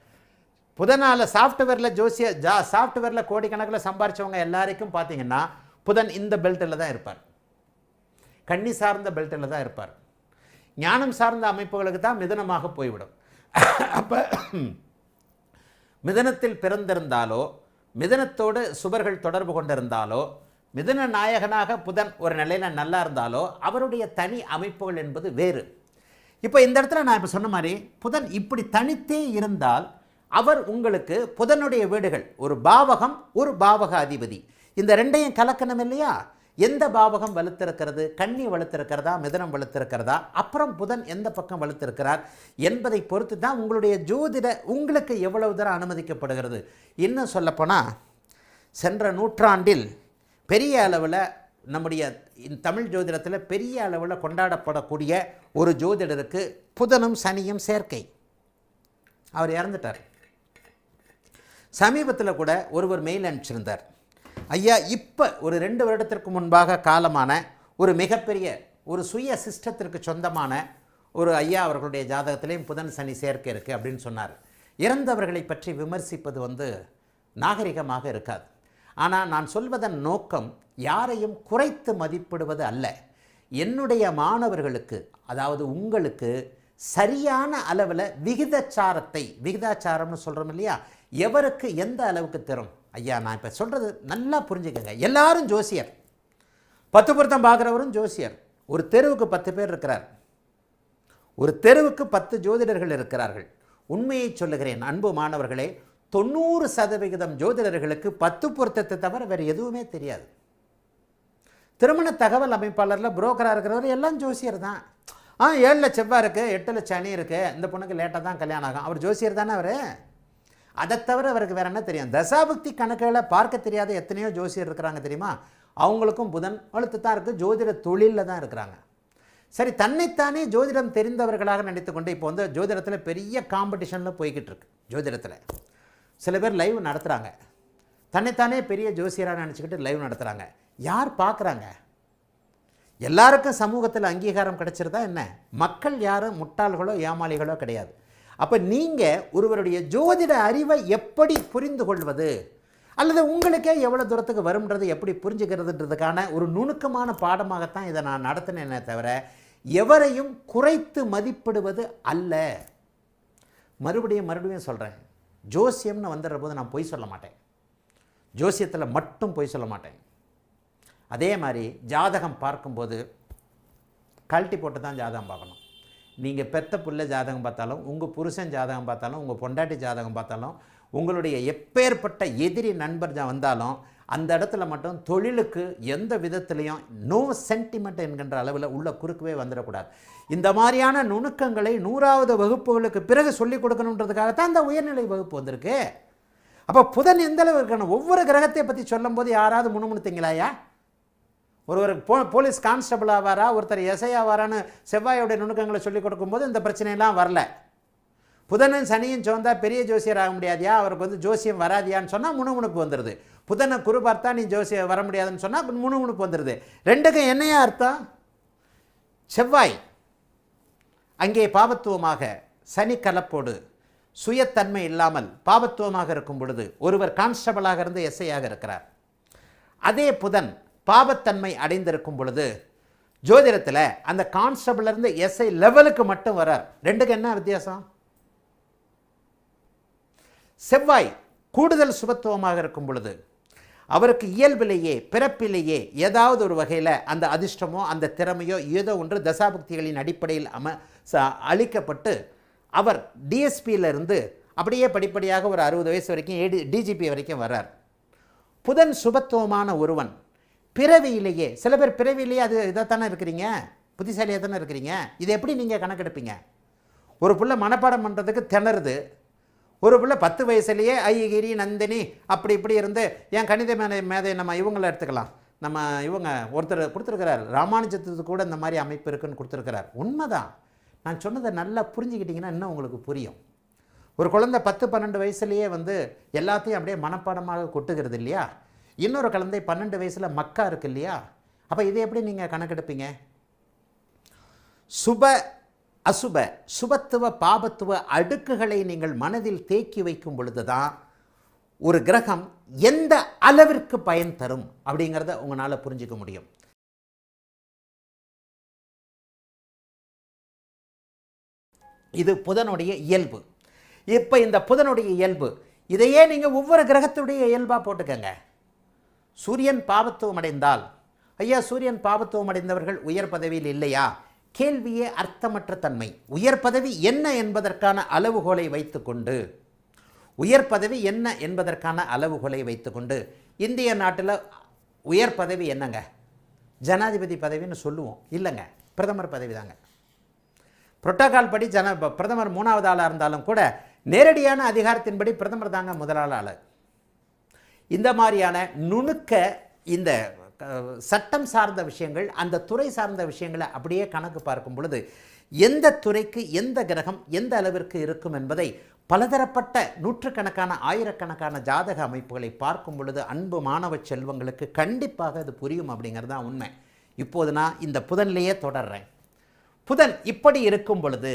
[SPEAKER 1] புதனால் சாஃப்ட்வேரில் சாஃப்ட்வேரில் கோடிக்கணக்கில் சம்பாரித்தவங்க எல்லாருக்கும் பார்த்தீங்கன்னா புதன் இந்த பெல்ட்டில் தான் இருப்பார், கன்னி சார்ந்த பெல்ட்டில் தான் இருப்பார். ஞானம் சார்ந்த அமைப்புகளுக்கு தான் மிதனமாக போய்விடும். அப்போ மிதனத்தில் பிறந்திருந்தாலோ மிதனத்தோடு சுபர்கள் தொடர்பு கொண்டிருந்தாலோ மிதன நாயகனாக புதன் ஒரு நிலையில் நல்லா இருந்தாலோ அவருடைய தனி அமைப்புகள் என்பது வேறு. இப்போ இந்த இடத்துல நான் இப்போ சொன்ன மாதிரி புதன் இப்படி தனித்தே இருந்தால் அவர் உங்களுக்கு புதனுடைய வீடுகள் ஒரு பாவகம் ஒரு பாவக அதிபதி இந்த ரெண்டையும் கலக்கணும் இல்லையா? எந்த பாவகம் வலுத்திருக்கிறது, கன்னி வலுத்திருக்கிறதா, மிதனம் வலுத்திருக்கிறதா, அப்புறம் புதன் எந்த பக்கம் வலுத்திருக்கிறார் என்பதை பொறுத்து தான் உங்களுடைய ஜோதிட உங்களுக்கு எவ்வளவு தூரம் அனுமதிக்கப்படுகிறது. இன்னும் சொல்லப்போனால் சென்ற நூற்றாண்டில் பெரிய அளவில் நம்முடைய தமிழ் ஜோதிடத்தில் பெரிய அளவில் கொண்டாடப்படக்கூடிய ஒரு ஜோதிடருக்கு புதனும் சனியும் சேர்க்கை. அவர் இறந்துட்டார். சமீபத்தில் கூட ஒருவர் மெயில் அனுப்பிச்சிருந்தார், ஐயா இப்போ ஒரு 2 வருடத்திற்கு முன்பாக காலமான ஒரு மிகப்பெரிய ஒரு சுய சிஸ்டத்திற்கு சொந்தமான ஒரு ஐயா அவர்களுடைய ஜாதகத்திலையும் புதன் சனி சேர்க்கை இருக்குது அப்படின்னு சொன்னார். இறந்தவர்களை பற்றி விமர்சிப்பது நாகரிகமாக இருக்காது. ஆனால் நான் சொல்வதன் நோக்கம் யாரையும் குறைத்து மதிப்பிடுவது அல்ல. என்னுடைய மாணவர்களுக்கு அதாவது உங்களுக்கு சரியான அளவில் விகிதாச்சாரம்னு சொல்கிறோம் இல்லையா, எவருக்கு எந்த அளவுக்கு தரும். ஐயா நான் இப்போ சொல்கிறது நல்லா புரிஞ்சுக்கங்க. எல்லாரும் ஜோசியர், 10 பொருத்தம் பார்க்குறவரும் ஜோசியர். ஒரு தெருவுக்கு 10 பேர் இருக்கிறார், ஒரு தெருவுக்கு 10 ஜோதிடர்கள் இருக்கிறார்கள். உண்மையை சொல்லுகிறேன் அன்பு மாணவர்களே, 90% ஜோதிடர்களுக்கு 10 பொருத்தத்தை தவிர வேறு எதுவுமே தெரியாது. திருமண தகவல் அமைப்பாளரில் புரோக்கராக இருக்கிறவர் எல்லாம் ஜோசியர் தான். 7ல் செவ்வாய் இருக்குது, 8ல் சனி இருக்குது, இந்த பொண்ணுக்கு லேட்டாக தான் கல்யாணம் ஆகும், அவர் ஜோசியர் தானே அவர். அதை தவிர அவருக்கு வேறு என்ன தெரியும்? தசாபக்தி கணக்குகளை பார்க்க தெரியாத எத்தனையோ ஜோசியர் இருக்கிறாங்க தெரியுமா? அவங்களுக்கும் புதன் வலுத்து தான் இருக்குது, ஜோதிட தொழிலில் தான் இருக்கிறாங்க. சரி, தன்னைத்தானே ஜோதிடம் தெரிந்தவர்களாக நினைத்து கொண்டு இப்போ ஜோதிடத்தில் பெரிய காம்படிஷனில் போய்கிட்டு இருக்கு. ஜோதிடத்தில் சில பேர் லைவ் நடத்துகிறாங்க, தன்னைத்தானே பெரிய ஜோசியராக நினச்சிக்கிட்டு லைவ் நடத்துகிறாங்க. யார் பார்க்குறாங்க? எல்லாருக்கும் சமூகத்தில் அங்கீகாரம் கிடைச்சிருந்தா என்ன? மக்கள் யாரும் முட்டாள்களோ ஏமாளிகளோ கிடையாது. அப்போ நீங்கள் ஒருவருடைய ஜோதிட அறிவை எப்படி புரிந்து கொள்வது அல்லது உங்களுக்கே எவ்வளோ தூரத்துக்கு வரும்ன்றது எப்படி புரிஞ்சுக்கிறதுன்றதுக்கான ஒரு நுணுக்கமான பாடமாகத்தான் இதை நான் நடத்தினேனே தவிர எவரையும் குறைத்து மதிப்பிடுவது அல்ல. மறுபடியும் சொல்கிறேன், ஜோசியம்னு வந்துடுற போது நான் பொய் சொல்ல மாட்டேன், ஜோசியத்தில் மட்டும் பொய் சொல்ல மாட்டேன். அதே மாதிரி ஜாதகம் பார்க்கும்போது கழட்டி போட்டு தான் ஜாதகம் பார்க்கணும். நீங்கள் பெத்த புள்ள ஜாதகம் பார்த்தாலும், உங்கள் புருஷன் ஜாதகம் பார்த்தாலும், உங்கள் பொண்டாட்டி ஜாதகம் பார்த்தாலும், உங்களுடைய எப்பேற்பட்ட எதிரி நண்பர் வந்தாலும் அந்த இடத்துல மட்டும் தொழிலுக்கு எந்த விதத்துலையும் நோ சென்டிமெண்ட் என்கின்ற அளவில் உள்ள குறுக்கவே வந்துடக்கூடாது. இந்த மாதிரியான நுணுக்கங்களை 100வது வகுப்புகளுக்கு பிறகு சொல்லிக் கொடுக்கணுன்றதுக்காகத்தான் அந்த உயர்நிலை வகுப்பு வந்திருக்கு. அப்போ புதன் எந்த அளவு இருக்கணும்? ஒவ்வொரு கிரகத்தை பற்றி சொல்லும் போது யாராவது முணுமுணுத்தீங்களாயா? ஒருவர் போலீஸ் கான்ஸ்டபிள் ஆவாரா, ஒருத்தர் எஸ்ஐ ஆவாரான்னு செவ்வாயோடைய நுணுக்கங்களை சொல்லிக் கொடுக்கும்போது இந்த பிரச்சனையெல்லாம் வரல. புதனும் சனியும் சோர்ந்தா பெரிய ஜோசியர் ஆக முடியாதியா, அவருக்கு ஜோசியம் வராதியான்னு சொன்னால் முணுமுணுப்பு வந்துடுது. புதனை குரு பார்த்தா நீ ஜோசியம் வர முடியாதுன்னு சொன்னால் முணுமுணுப்பு வந்துடுது. ரெண்டுக்கும் என்னையா அர்த்தம்? செவ்வாய் அங்கே பாபத்துவமாக சனி கலப்போடு சுயத்தன்மை இல்லாமல் பாபத்துவமாக இருக்கும் பொழுது ஒருவர் கான்ஸ்டபிளாக இருந்து எஸ்ஐயாக இருக்கிறார். அதே புதன் பாபத்தன்மை அடைந்திருக்கும் பொழுது ஜோதிடத்தில் அந்த கான்ஸ்டபிளிருந்து எஸ்ஐ லெவலுக்கு மட்டும் வரார். ரெண்டுக்கு என்ன வித்தியாசம்? செவ்வாய் கூடுதல் சுபத்துவமாக இருக்கும் பொழுது அவருக்கு இயல்பிலேயே பிறப்பிலேயே ஏதாவது ஒரு வகையில் அந்த அதிர்ஷ்டமோ அந்த திறமையோ ஏதோ ஒன்று தசாபக்திகளின் அடிப்படையில் அளிக்கப்பட்டு அவர் டிஎஸ்பியிலிருந்து அப்படியே படிப்படியாக ஒரு 60 வயசு வரைக்கும் டிஜிபி வரைக்கும் வர்றார். புதன் சுபத்துவமான ஒருவன் பிறவியிலேயே, சில பேர் பிறவியிலேயே இதைத்தானே இருக்கிறீங்க, புத்திசாலியாக தானே இருக்கிறீங்க, இதை எப்படி நீங்கள் கணக்கெடுப்பீங்க? ஒரு பிள்ளை மனப்பாடம் பண்ணுறதுக்கு திணறுது, ஒரு பிள்ளை 10 வயசுலேயே ஐகிரி நந்தினி அப்படி இப்படி இருந்து என் கணித மேதை நம்ம இவங்களை எடுத்துக்கலாம். நம்ம இவங்க ஒருத்தர் கொடுத்துருக்கிறார், ராமானுஜத்துக்கு கூட இந்த மாதிரி அமைப்பு இருக்குன்னு கொடுத்துருக்கிறார். உண்மைதான். நான் சொன்னதை நல்லா புரிஞ்சுக்கிட்டிங்கன்னா இன்னும் உங்களுக்கு புரியும். ஒரு குழந்தை 10-12 வயசுலேயே எல்லாத்தையும் அப்படியே மனப்பாடமாக கொட்டுகிறது இல்லையா? இன்னொரு குழந்தை 12 வயசில் மக்கா இருக்கு இல்லையா? அப்போ இதை எப்படி நீங்கள் கணக்கெடுப்பீங்க? சுப அசுப சுபத்துவ பாபத்துவ அடுக்குகளை நீங்கள் மனதில் தேக்கி வைக்கும் பொழுது தான் ஒரு கிரகம் எந்த அளவிற்கு பயன் தரும் அப்படிங்கிறத உங்களால் புரிஞ்சிக்க முடியும். இது புதனுடைய இயல்பு. இப்போ இந்த புதனுடைய இயல்பு இதையே நீங்கள் ஒவ்வொரு கிரகத்துடைய இயல்பாக போட்டுக்கங்க. சூரியன் பாவத்துவம் அடைந்தால், ஐயா சூரியன் பாவத்துவம் அடைந்தவர்கள் உயர் பதவியில் இல்லையா? கேள்வியே அர்த்தமற்ற தன்மை. உயர் பதவி என்ன என்பதற்கான அளவுகோலை வைத்துக்கொண்டு உயர் பதவி என்ன என்பதற்கான அளவுகோலை வைத்துக்கொண்டு இந்திய நாட்டில் உயர் பதவி என்னங்க? ஜனாதிபதி பதவின்னு சொல்லுவோம். இல்லைங்க, பிரதமர் பதவி தாங்க. புரோட்டோகால் படி பிரதமர் 3வது ஆளாக இருந்தாலும் கூட நேரடியான அதிகாரத்தின்படி பிரதமர் தாங்க முதலாள ஆள். இந்த மாதிரியான நுணுக்க இந்த சட்டம் சார்ந்த விஷயங்கள், அந்த துறை சார்ந்த விஷயங்களை அப்படியே கணக்கு பார்க்கும் பொழுது எந்த துறைக்கு எந்த கிரகம் எந்த அளவிற்கு இருக்கும் என்பதை பலதரப்பட்ட நூற்றுக்கணக்கான ஆயிரக்கணக்கான ஜாதக அமைப்புகளை பார்க்கும் பொழுது அன்பு மாணவ செல்வங்களுக்கு கண்டிப்பாக அது புரியும் அப்படிங்கிறது தான் உண்மை. இப்போது நான் இந்த புதன்லேயே தொடர்றேன். புதன் இப்படி இருக்கும் பொழுது,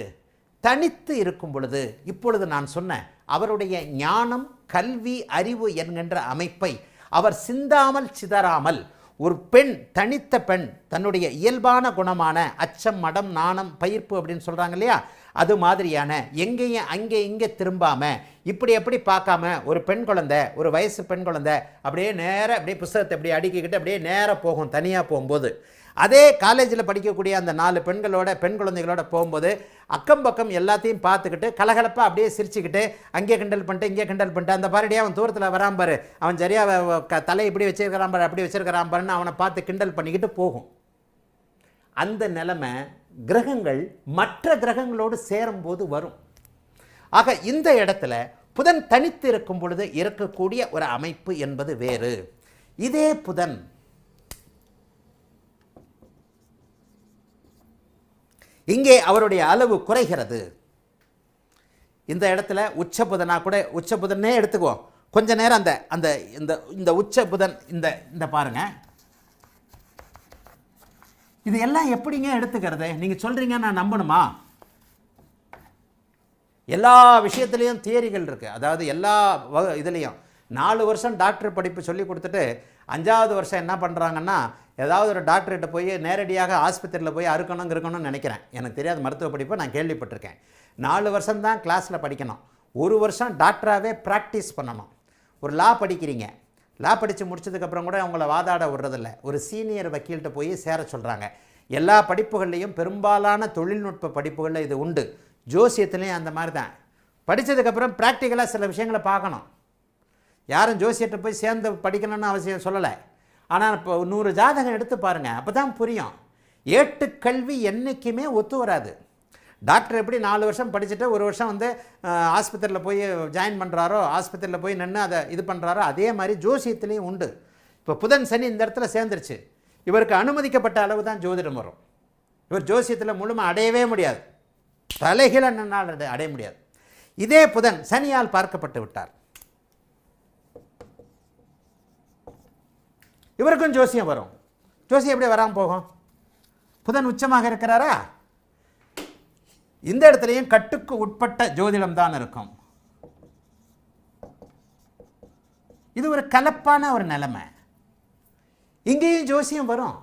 [SPEAKER 1] தனித்து இருக்கும் பொழுது, இப்பொழுது நான் சொன்ன அவருடைய ஞானம், கல்வி, அறிவு என்கின்ற அமைப்பை அவர் சிந்தாமல் சிதறாமல், ஒரு பெண், தனித்த பெண் தன்னுடைய இயல்பான குணமான அச்சம், மடம், நாணம், பயிர்ப்பு அப்படின்னு சொல்கிறாங்க இல்லையா, அது மாதிரியான எங்கேயும் அங்கே இங்கே திரும்பாமல் இப்படி எப்படி பார்க்காம ஒரு பெண் குழந்தை, ஒரு வயசு பெண் குழந்தை அப்படியே நேராக அப்படியே புஸ்தகத்தை அப்படியே அடுக்கிக்கிட்டு அப்படியே நேராக போகும். தனியாக போகும்போது அதே காலேஜில் படிக்கக்கூடிய அந்த 4 பெண் குழந்தைகளோட போகும்போது அக்கம் பக்கம் எல்லாத்தையும் பார்த்துக்கிட்டு கலகலப்பாக அப்படியே சிரிச்சுக்கிட்டு அங்கே கிண்டல் பண்ணிட்டு இங்கே கிண்டல் பண்ணிட்டு, அந்த பாருடியே அவன் தூரத்தில் வராம்பார், அவன் சரியாக தலை இப்படி வச்சிருக்கிறான் பாரு, அப்படி வச்சிருக்கிறான் பாருன்னு அவனை பார்த்து கிண்டல் பண்ணிக்கிட்டு போகும். அந்த நிலைமை கிரகங்கள் மற்ற கிரகங்களோடு சேரும்போது வரும். ஆக இந்த இடத்துல புதன் தனித்து இருக்கும் பொழுது இருக்கக்கூடிய ஒரு அமைப்பு என்பது வேறு. இதே புதன் இங்கே அவருடைய அளவு குறைகிறது. இந்த இடத்துல உச்ச புதனா கூட, உச்ச புதனே எடுத்துக்குவோம். கொஞ்ச நேரம் அந்த அந்த இந்த உச்ச புதன் இந்த பாருங்க, இது எல்லாம் எப்படிங்க எடுத்துக்கிறது? நீங்கள் சொல்கிறீங்க, நான் நம்பணுமா? எல்லா விஷயத்துலேயும் தியரிகள் இருக்குது. அதாவது எல்லா இதுலேயும் 4 வருஷம் டாக்டர் படிப்பு சொல்லி கொடுத்துட்டு 5வது வருஷம் என்ன பண்ணுறாங்கன்னா, ஏதாவது ஒரு டாக்டர்கிட்ட போய் நேரடியாக ஆஸ்பத்திரியில் போய் இருக்கணும்னு நினைக்கிறேன். எனக்கு தெரியாத மருத்துவ படிப்பை நான் கேள்விப்பட்டிருக்கேன். 4 வருஷம் தான் கிளாஸில் படிக்கணும். 1 வருஷம் டாக்டராகவே ப்ராக்டிஸ் பண்ணணும். ஒரு லா படிக்கிறீங்க, லா படித்து முடிச்சதுக்கப்புறம் கூட அவங்கள வாதாட விடுறதில்ல. ஒரு சீனியர் வக்கீல்கிட்ட போய் சேர சொல்கிறாங்க. எல்லா படிப்புகள்லேயும் பெரும்பாலான தொழில்நுட்ப படிப்புகளில் இது உண்டு. ஜோசியத்துலேயும் அந்த மாதிரி தான். படித்ததுக்கப்புறம் ப்ராக்டிக்கலாக சில விஷயங்களை பார்க்கணும். யாரும் ஜோசியத்தை போய் சேர்ந்து படிக்கணும்னு அவசியம் சொல்லலை. ஆனால் இப்போ 100 ஜாதகம் எடுத்து பாருங்கள், அப்போ தான் புரியும். ஏட்டுக்கல்வி என்றைக்குமே ஒத்து வராது. டாக்டர் எப்படி 4 வருஷம் படிச்சுட்டு 1 வருஷம் ஆஸ்பத்திரியில் போய் ஜாயின் பண்ணுறாரோ, ஆஸ்பத்திரியில் போய் நின்று அதை இது பண்ணுறாரோ, அதே மாதிரி ஜோசியத்துலேயும் உண்டு. இப்போ புதன் சனி இந்த இடத்துல சேர்ந்துருச்சு. இவருக்கு அனுமதிக்கப்பட்ட அளவு தான் ஜோதிடம் வரும். இவர் ஜோசியத்தில் முழுமை அடையவே முடியாது. தலைகீழ என்னால் அடைய முடியாது. இதே புதன் சனியால் பார்க்கப்பட்டு விட்டார். இவருக்கும் ஜோசியம் வரும். ஜோசியம் எப்படி வராமல் போகும்? புதன் உச்சமாக இருக்கிறாரா? இந்த இடத்துலையும் கட்டுக்கு உட்பட்ட ஜோதிடம் தான் இருக்கும். இது ஒரு கலப்பான ஒரு நிலைமை. இங்கேயும் ஜோசியம் வரும்.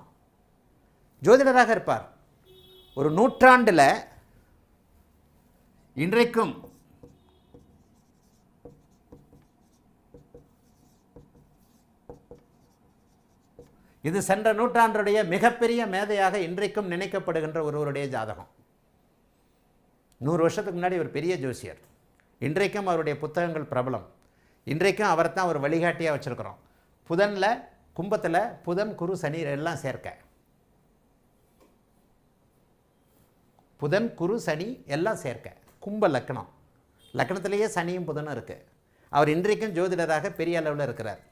[SPEAKER 1] ஜோதிடராக இருப்பார். ஒரு நூற்றாண்டில் இன்றைக்கும் இது சென்ற நூற்றாண்டுடைய மிகப்பெரிய மேதையாக இன்றைக்கும் நினைக்கப்படுகின்ற ஒருவருடைய ஜாதகம். 100 வருஷத்துக்கு முன்னாடி ஒரு பெரிய ஜோசியர். இன்றைக்கும் அவருடைய புத்தகங்கள் பிரபலம். இன்றைக்கும் அவரை தான் ஒரு வழிகாட்டியாக வச்சுருக்கிறோம். புதனில், கும்பத்தில் புதன், குரு, சனி எல்லாம் சேர்க்க. புதன், குரு, சனி எல்லாம் சேர்க்க. கும்ப லக்னம், லக்னத்திலேயே சனியும் புதனும் இருக்குது. அவர் இன்றைக்கும் ஜோதிடராக பெரிய அளவில் இருக்கிறார்,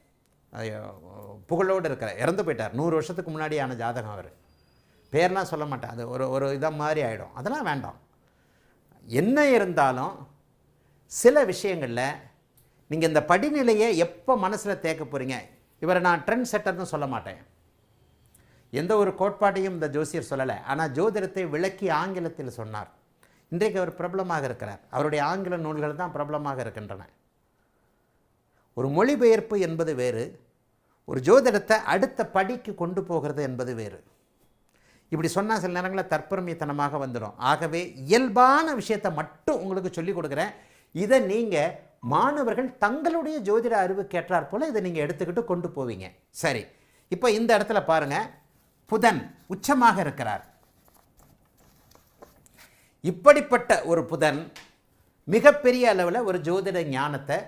[SPEAKER 1] புகழோடு இருக்கிறார். இறந்து போயிட்டார். 100 வருஷத்துக்கு முன்னாடியான ஜாதகம். அவர் பேர்லாம் சொல்ல மாட்டேன், அது ஒரு இதாக மாதிரி ஆகிடும். அதெல்லாம் வேண்டாம். என்ன இருந்தாலும் சில விஷயங்களில் நீங்கள் இந்த படிநிலையை எப்போ மனசில் தேக்க போகிறீங்க. இவரை நான் ட்ரெண்ட் செட்டர்னு சொல்ல மாட்டேன். எந்த ஒரு கோட்பாட்டையும் இந்த ஜோசியர் சொல்லலை. ஆனால் ஜோதிடத்தை விளக்கி ஆங்கிலத்தில் சொன்னார். இன்றைக்கு அவர் பிரபலமாக இருக்கிறார். அவருடைய ஆங்கில நூல்கள் தான் பிரபலமாக இருக்கின்றன. ஒரு மொழிபெயர்ப்பு என்பது வேறு, ஒரு ஜோதிடத்தை அடுத்த படிக்கு கொண்டு போகிறது என்பது வேறு. இப்படி சொன்னால் சில நேரங்களில் தற்பெருமைத்தனமாக வந்துடும். ஆகவே இயல்பான விஷயத்தை மட்டும் உங்களுக்கு சொல்லிக் கொடுக்குறேன். இதை நீங்கள் மாணவர்கள் தங்களுடைய ஜோதிட அறிவுக்கு ஏற்றாற் போல் இதை நீங்கள் எடுத்துக்கிட்டு கொண்டு போவீங்க. சரி, இப்போ இந்த இடத்துல பாருங்கள், புதன் உச்சமாக இருக்கிறார். இப்படிப்பட்ட ஒரு புதன் மிகப்பெரிய அளவில் ஒரு ஜோதிட ஞானத்தை,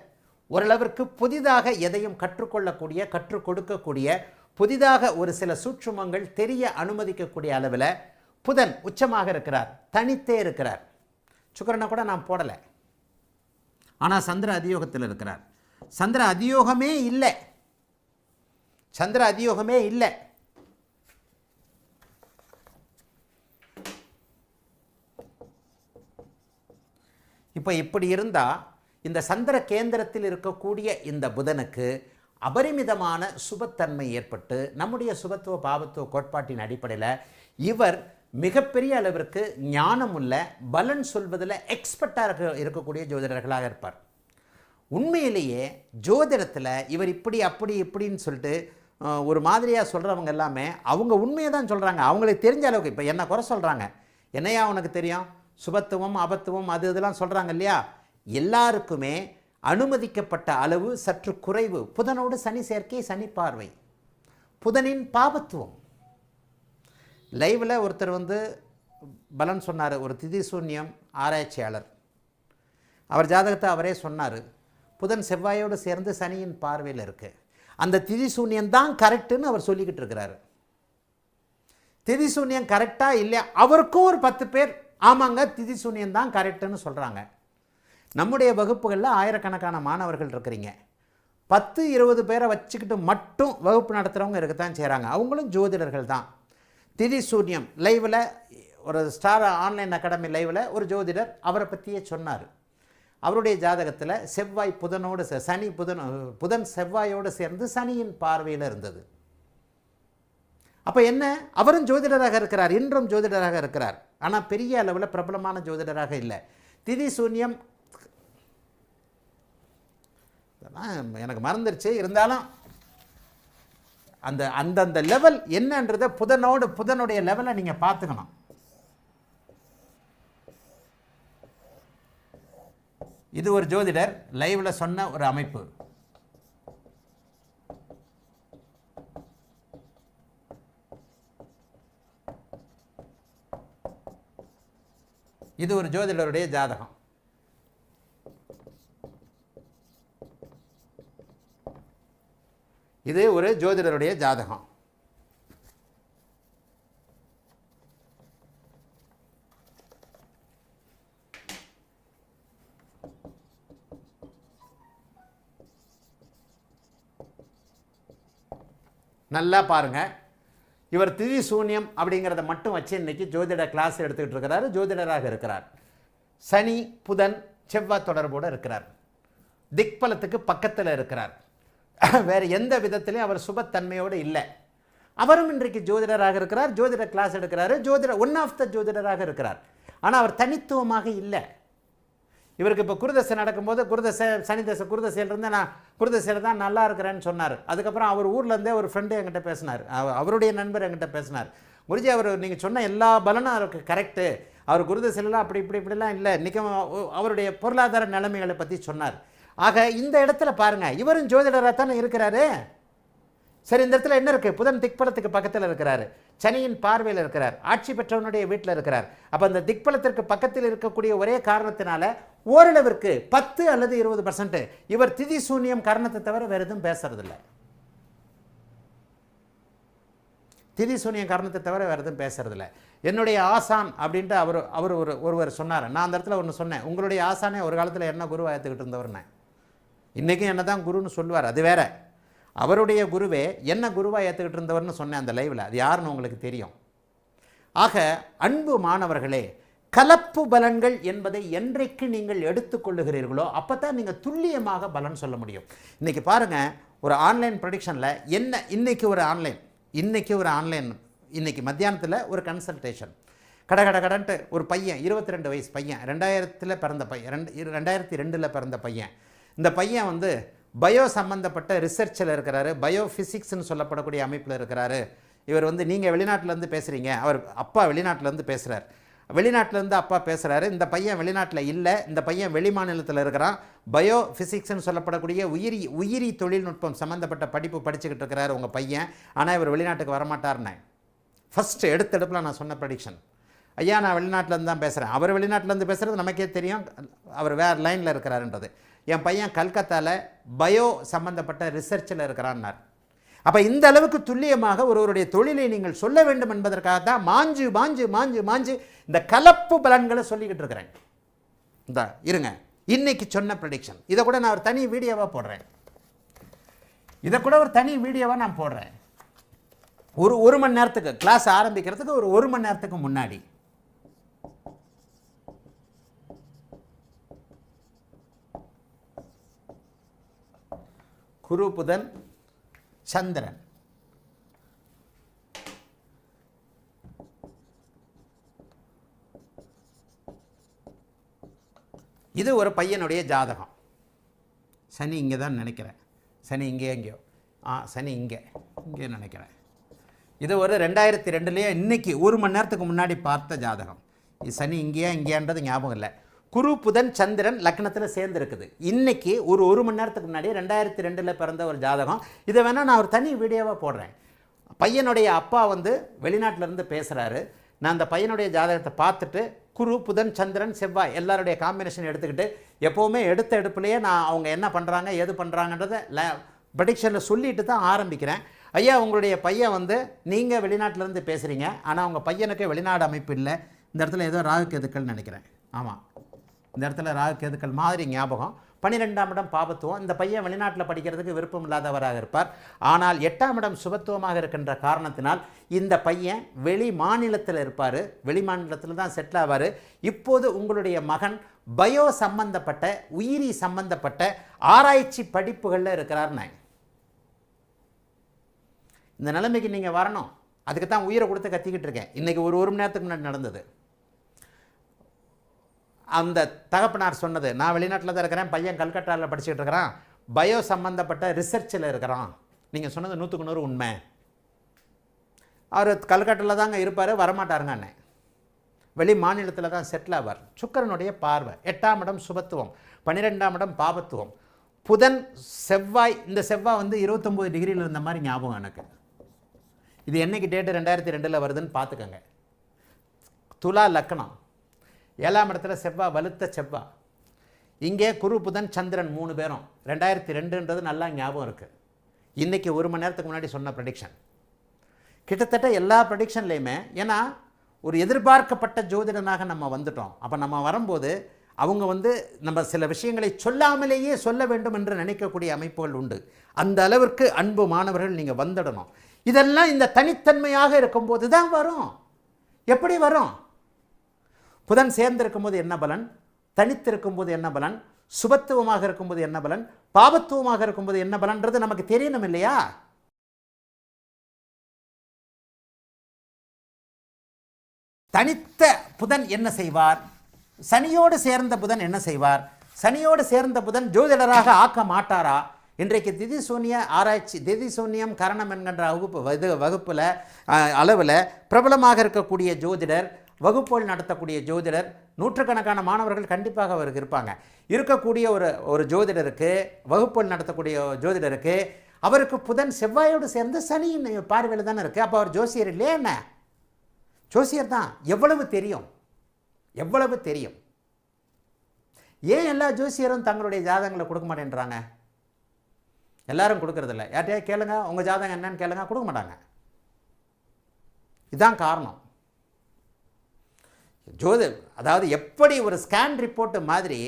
[SPEAKER 1] ஓரளவிற்கு புதிதாக எதையும் கற்றுக்கொள்ளக்கூடிய, கற்றுக் கொடுக்கக்கூடிய, புதிதாக ஒரு சில சூட்சுமங்கள் தெரிய அனுமதிக்கக்கூடிய அளவில் புதன் உச்சமாக இருக்கிறார், தனித்தே இருக்கிறார். சுக்கிரனை கூட நான் போடலை, ஆனால் சந்திர அதியோகத்தில் இருக்கிறார். சந்திர அதியோகமே இல்லை, சந்திர அதியோகமே இல்லை. இப்போ இப்படி இருந்தால் இந்த சந்திர கேந்திரத்தில் இருக்கக்கூடிய இந்த புதனுக்கு அபரிமிதமான சுபத்தன்மை ஏற்பட்டு நம்முடைய சுபத்துவ பாவத்துவ கோட்பாட்டின் அடிப்படையில் இவர் மிகப்பெரிய அளவிற்கு ஞானமுள்ள, பலன் சொல்வதில் எக்ஸ்பர்ட்டாக இருக்கக்கூடிய ஜோதிடர்களாக இருப்பார். உண்மையிலேயே ஜோதிடத்தில் இவர் இப்படி அப்படி இப்படின்னு சொல்லிட்டு ஒரு மாதிரியாக சொல்கிறவங்க எல்லாமே அவங்க உண்மையை தான் சொல்கிறாங்க. அவங்களுக்கு தெரிஞ்ச அளவுக்கு. இப்போ என்ன குறை சொல்கிறாங்க, என்னையா உனக்கு தெரியும், சுபத்துவம் அபத்துவம் அது இதெல்லாம் சொல்கிறாங்க இல்லையா, எல்லாருக்குமே அனுமதிக்கப்பட்ட அளவு சற்று குறைவு. புதனோடு சனி சேர்க்கை, சனி பார்வை, புதனின் பாபத்துவம். லைவில் ஒருத்தர் பலன் சொன்னார், ஒரு திதி சூன்யம் ஆராய்ச்சியாளர். அவர் ஜாதகத்தை அவரே சொன்னார், புதன் செவ்வாயோடு சேர்ந்து சனியின் பார்வையில் இருக்குது, அந்த திதி சூன்யம் தான் கரெக்டுன்னு அவர் சொல்லிக்கிட்டு இருக்கிறாரு. திதி சூன்யம் கரெக்டாக இல்லையா, அவருக்கும் ஒரு 10 பேர் ஆமாங்க திதி சூன்யம் தான் கரெக்டுன்னு சொல்கிறாங்க. நம்முடைய வகுப்புகளில் ஆயிரக்கணக்கான மாணவர்கள் இருக்கிறீங்க, 10-20 பேரை வச்சுக்கிட்டு மட்டும் வகுப்பு நடத்துகிறவங்க இருக்கத்தான் செய்கிறாங்க. அவங்களும் ஜோதிடர்கள் தான். திதி சூன்யம் லைவில் ஒரு ஸ்டார் ஆன்லைன் அகாடமி லைவில் ஒரு ஜோதிடர் அவரை பற்றியே சொன்னார். அவருடைய ஜாதகத்தில் செவ்வாய் புதனோடு சனி புதன் செவ்வாயோடு சேர்ந்து சனியின் பார்வையில் இருந்தது. அப்போ என்ன, அவரும் ஜோதிடராக இருக்கிறார், இன்றும் ஜோதிடராக இருக்கிறார். ஆனால் பெரிய அளவில் பிரபலமான ஜோதிடராக இல்லை. திதி சூன்யம் எனக்கு மறந்துருச்சு, இருந்தாலும் அந்த அந்தந்த லெவல் என்னன்றதை புதனுடைய லெவலை நீங்கள் பார்த்துக்கணும். இது ஒரு ஜோதிடர் லைவில் சொன்ன ஒரு அமைப்பு. இது ஒரு ஜோதிடருடைய ஜாதகம். இது ஒரு ஜோதிடருடைய ஜாதகம். நல்லா பாருங்க, இவர் திதி சூன்யம் அப்படிங்கிறத மட்டும் வச்சு இன்னைக்கு ஜோதிட கிளாஸ் எடுத்துக்கிட்டு இருக்கிறாரு, ஜோதிடராக இருக்கிறார். சனி புதன் செவ்வாய் தொடர்போடு இருக்கிறார், திக்பலத்துக்கு பக்கத்தில் இருக்கிறார். வேறு எந்த விதத்திலையும் அவர் சுபத்தன்மையோடு இல்லை. அவரும் இன்றைக்கு ஜோதிடராக இருக்கிறார், ஜோதிட கிளாஸ் எடுக்கிறாரு, ஒன் ஆஃப் த ஜோதிடராக இருக்கிறார். ஆனால் அவர் தனித்துவமாக இல்லை. இவருக்கு இப்போ குருதசை நடக்கும்போது சனி தசை குருதசையிலிருந்து நான் குருதசையில் தான் நல்லா இருக்கிறேன்னு சொன்னார். அதுக்கப்புறம் அவர் ஊர்லேருந்தே ஒரு ஃப்ரெண்டு என்கிட்ட பேசினார், அவருடைய நண்பர் என்கிட்ட பேசினார், குருஜி அவர் நீங்கள் சொன்ன எல்லா பலனும் அவருக்கு கரெக்டு, அவர் குருதசையிலாம் அப்படி இப்படிலாம் இல்லை, இன்றைக்கும் அவருடைய பொருளாதார நிலைமைகளை பற்றி சொன்னார். ஆக இந்த இடத்துல பாருங்கள், இவரும் ஜோதிடராக தானே இருக்கிறாரு. சரி, இந்த இடத்துல என்ன இருக்குது, புதன் திக்பலத்துக்கு பக்கத்தில் இருக்கிறாரு, சனியின் பார்வையில் இருக்கிறார், ஆட்சி பெற்றவனுடைய வீட்டில் இருக்கிறார். அப்போ அந்த திக்பலத்திற்கு பக்கத்தில் இருக்கக்கூடிய ஒரே காரணத்தினால ஓரளவிற்கு 10 அல்லது 20% இவர் திதி சூன்யம் காரணத்தை தவிர வேறு எதுவும் பேசுறதில்லை. திதி சூன்யம் காரணத்தை தவிர வேறு எதுவும் பேசுறதில்லை. என்னுடைய ஆசான் அப்படின்ட்டு அவர் ஒருவர் சொன்னார். நான் அந்த இடத்துல ஒன்று சொன்னேன், உங்களுடைய ஆசானே ஒரு காலத்தில் என்ன குருவாக ஏற்றுக்கிட்டு இருந்தவர்னே, இன்றைக்கும் என்ன தான் குருன்னு சொல்லுவார், அது வேற. அவருடைய குருவே என்ன குருவாக ஏற்றுக்கிட்டு இருந்தவர்னு சொன்னேன் அந்த லைவில், அது யாருன்னு உங்களுக்கு தெரியும். ஆக அன்பு மாணவர்களே, கலப்பு பலன்கள் என்பதை என்றைக்கு நீங்கள் எடுத்துக்கொள்ளுகிறீர்களோ அப்போ தான் நீங்கள் துல்லியமாக பலன் சொல்ல முடியும். இன்றைக்கி பாருங்கள், ஒரு ஆன்லைன் ப்ரொடிக்ஷனில் என்ன இன்றைக்கி ஒரு ஆன்லைன் இன்றைக்கி மத்தியானத்தில் ஒரு கன்சல்டேஷன் கடன்ட்டு ஒரு பையன், 22 வயசு பையன், 2000 பிறந்த பையன், 2002 பிறந்த பையன். இந்த பையன் பயோ சம்மந்தப்பட்ட ரிசர்ச்சில் இருக்கிறாரு, பயோ ஃபிசிக்ஸ்னு சொல்லப்படக்கூடிய அமைப்பில் இருக்கிறாரு. இவர் வந்து நீங்கள் வெளிநாட்டிலேருந்து பேசுகிறீங்க, அவர் அப்பா வெளிநாட்டிலேருந்து பேசுகிறார், வெளிநாட்டிலேருந்து அப்பா பேசுகிறாரு, இந்த பையன் வெளிநாட்டில் இல்லை, இந்த பையன் வெளி மாநிலத்தில் இருக்கிறான், பயோ ஃபிசிக்ஸ்னு சொல்லப்படக்கூடிய உயிரி தொழில்நுட்பம் சம்மந்தப்பட்ட படிப்பு படிச்சுக்கிட்டு இருக்கிறாரு உங்கள் பையன். ஆனால் இவர் வெளிநாட்டுக்கு வரமாட்டார்னே ஃபஸ்ட்டு எடுத்தெடுப்பில் நான் சொன்ன ப்ரெடிக்ஷன். ஐயா நான் வெளிநாட்டிலேருந்து தான் பேசுகிறேன், அவர் வெளிநாட்டிலேருந்து பேசுகிறது நமக்கே தெரியும், அவர் வேறு லைனில் இருக்கிறாருன்றது. என் பையன் கல்கத்தாவில் பயோ சம்மந்தப்பட்ட ரிசர்ச்சில் இருக்கிறான்னார். அப்போ இந்த அளவுக்கு துல்லியமாக ஒருவருடைய தொழிலை நீங்கள் சொல்ல வேண்டும் என்பதற்காக தான் மாஞ்சு மாஞ்சு மாஞ்சு மாஞ்சு இந்த கலப்பு பலன்களை சொல்லிக்கிட்டு இருக்கிறேன். இந்த இருங்க, இன்னைக்கு சொன்ன ப்ரெடிக்ஷன் இதை கூட நான் ஒரு தனி வீடியோவாக போடுறேன், இதை கூட ஒரு தனி வீடியோவாக நான் போடுறேன். ஒரு மணி நேரத்துக்கு கிளாஸ் ஆரம்பிக்கிறதுக்கு ஒரு மணி நேரத்துக்கு முன்னாடி குரு புதன் சந்திரன், இது ஒரு பையனுடைய ஜாதகம். சனி இங்கே தான் நினைக்கிறேன், சனி இங்கே எங்கேயோ, சனி இங்கே நினைக்கிறேன். இது ஒரு 2002 இன்னைக்கு ஒரு மணி நேரத்துக்கு முன்னாடி பார்த்த ஜாதகம். இது சனி இங்கேன்றது ஞாபகம் இல்லை. குரு புதன் சந்திரன் லக்னத்தில் சேர்ந்துருக்குது. இன்றைக்கி ஒரு மணி நேரத்துக்கு முன்னாடி 2002 பிறந்த ஒரு ஜாதகம். இதை வேணால் நான் ஒரு தனி வீடியோவாக போடுறேன். பையனுடைய அப்பா வந்து வெளிநாட்டிலேருந்து பேசுகிறாரு. நான் அந்த பையனுடைய ஜாதகத்தை பார்த்துட்டு குரு புதன் சந்திரன் செவ்வாய் எல்லாருடைய காம்பினேஷன் எடுத்துக்கிட்டு எப்போவுமே எடுத்த எடுப்புலையே நான் அவங்க என்ன பண்ணுறாங்க ஏது பண்ணுறாங்கன்றதை ப்ரெடிக்ஷனில் சொல்லிட்டு தான் ஆரம்பிக்கிறேன். ஐயா உங்களுடைய பையன் வந்து நீங்கள் வெளிநாட்டிலேருந்து பேசுகிறீங்க, ஆனால் உங்கள் பையனுக்கு வெளிநாடு அமைப்பு இல்லை. இந்த இடத்துல ஏதோ ராகு கேதுக்கள் நினைக்கிறேன். ஆமாம், இந்த இடத்துல ராகு கேதுக்கள் மாதிரி ஞாபகம். 12ஆம் இடம் பாபத்துவம். இந்த பையன் வெளிநாட்டில் படிக்கிறதுக்கு விருப்பம் இல்லாதவராக இருப்பார். ஆனால் 8ஆம் இடம் சுபத்துவமாக இருக்கின்ற காரணத்தினால் இந்த பையன் வெளி மாநிலத்தில் இருப்பார், வெளி மாநிலத்தில் தான் செட்டில் ஆவார். இப்போது உங்களுடைய மகன் பயோ சம்பந்தப்பட்ட உயிரி சம்பந்தப்பட்ட ஆராய்ச்சி படிப்புகளில் இருக்கிறார்னு. இந்த நிலைமைக்கு நீங்கள் வரணும், அதுக்கு தான் உயிரை கொடுத்து கத்திக்கிட்டு இருக்கேன். இன்றைக்கி ஒரு மணி நேரத்துக்கு முன்னாடி நடந்தது. அந்த தகப்பனார் சொன்னது, நான் வெளிநாட்டில் தான் இருக்கிறேன், பையன் கல்கட்டாவில் படிச்சுக்கிட்டு இருக்கிறான், பயோ சம்மந்தப்பட்ட ரிசர்ச்சில் இருக்கிறான். நீங்கள் சொன்னது 100க்கு 100 உண்மை. அவர் கல்கட்டாவில் தாங்க இருப்பார், வரமாட்டாருங்க அண்ணே, வெளி மாநிலத்தில் தான் செட்டில் ஆவார். சுக்கிரனுடைய பார்வை 8ஆம் இடம் சுபத்துவம், 12ஆம் இடம் பாபத்துவம். புதன் செவ்வாய், இந்த செவ்வாய் வந்து 29 டிகிரியில் இருந்த மாதிரி ஞாபகம் எனக்கு. இது என்னைக்கு டேட்டு 2002 வருதுன்னு பார்த்துக்கோங்க. துலா லக்னம், 7ஆம் இடத்துல செவ்வாய், வலுத்த செவ்வாய். இங்கே குரு புதன் சந்திரன் 3 பேரும் 2002ன்றது நல்லா ஞாபகம் இருக்குது. இன்றைக்கி ஒரு மணி நேரத்துக்கு முன்னாடி சொன்ன ப்ரெடிக்ஷன் கிட்டத்தட்ட எல்லா ப்ரெடிக்ஷன்லேயுமே, ஏன்னா ஒரு எதிர்பார்க்கப்பட்ட ஜோதிடனாக நம்ம வந்துட்டோம். அப்போ நம்ம வரும்போது அவங்க வந்து நம்ம சில விஷயங்களை சொல்லாமலேயே சொல்ல வேண்டும் என்று நினைக்கக்கூடிய அமைப்புகள் உண்டு. அந்த அளவிற்கு அன்பு மாணவர்கள் நீங்கள் வந்துடணும். இதெல்லாம் இந்த தனித்தன்மையாக இருக்கும்போது தான் வரும். எப்படி வரும்? புதன் சேர்ந்திருக்கும் போது என்ன பலன், தனித்திருக்கும் போது என்ன பலன், சுபத்துவமாக இருக்கும்போது என்ன பலன், பாபத்துவமாக இருக்கும்போது என்ன பலன்றது நமக்கு தெரியணும் இல்லையா? தனித்த புதன் என்ன செய்வார், சனியோடு சேர்ந்த புதன் என்ன செய்வார், சனியோடு சேர்ந்த புதன் ஜோதிடராக ஆக்க மாட்டாரா? இன்றைக்கு திதிசூன்ய ஆராய்ச்சி, திதிசூன்யம் கரணம் என்கின்ற வகுப்பில் அளவில் பிரபலமாக இருக்கக்கூடிய ஜோதிடர், வகுப்புகள் நடத்தக்கூடிய ஜோதிடர், நூற்றுக்கணக்கான மாணவர்கள் கண்டிப்பாக அவருக்கு இருப்பாங்க. இருக்கக்கூடிய ஒரு ஜோதிடருக்கு, வகுப்புகள் நடத்தக்கூடிய ஜோதிடருக்கு, அவருக்கு புதன் செவ்வாயோடு சேர்ந்து சனியின் பார்வையில் தானே இருக்குது. அப்போ அவர் ஜோசியர் இல்லையா என்ன? ஜோசியர் தான். எவ்வளவு தெரியும், எவ்வளவு தெரியும். ஏன் எல்லா ஜோசியரும் தங்களுடைய ஜாதகங்களை கொடுக்க மாட்டேன்றாங்க? எல்லாரும் கொடுக்கறதில்ல. யார்ட்டையா கேளுங்க, உங்கள் ஜாதகம் என்னன்னு கேளுங்க, கொடுக்க மாட்டாங்க. இதுதான் காரணம். அதாவது எப்படி ஒரு ஸ்கேன் ரிப்போர்ட்டு மாதிரி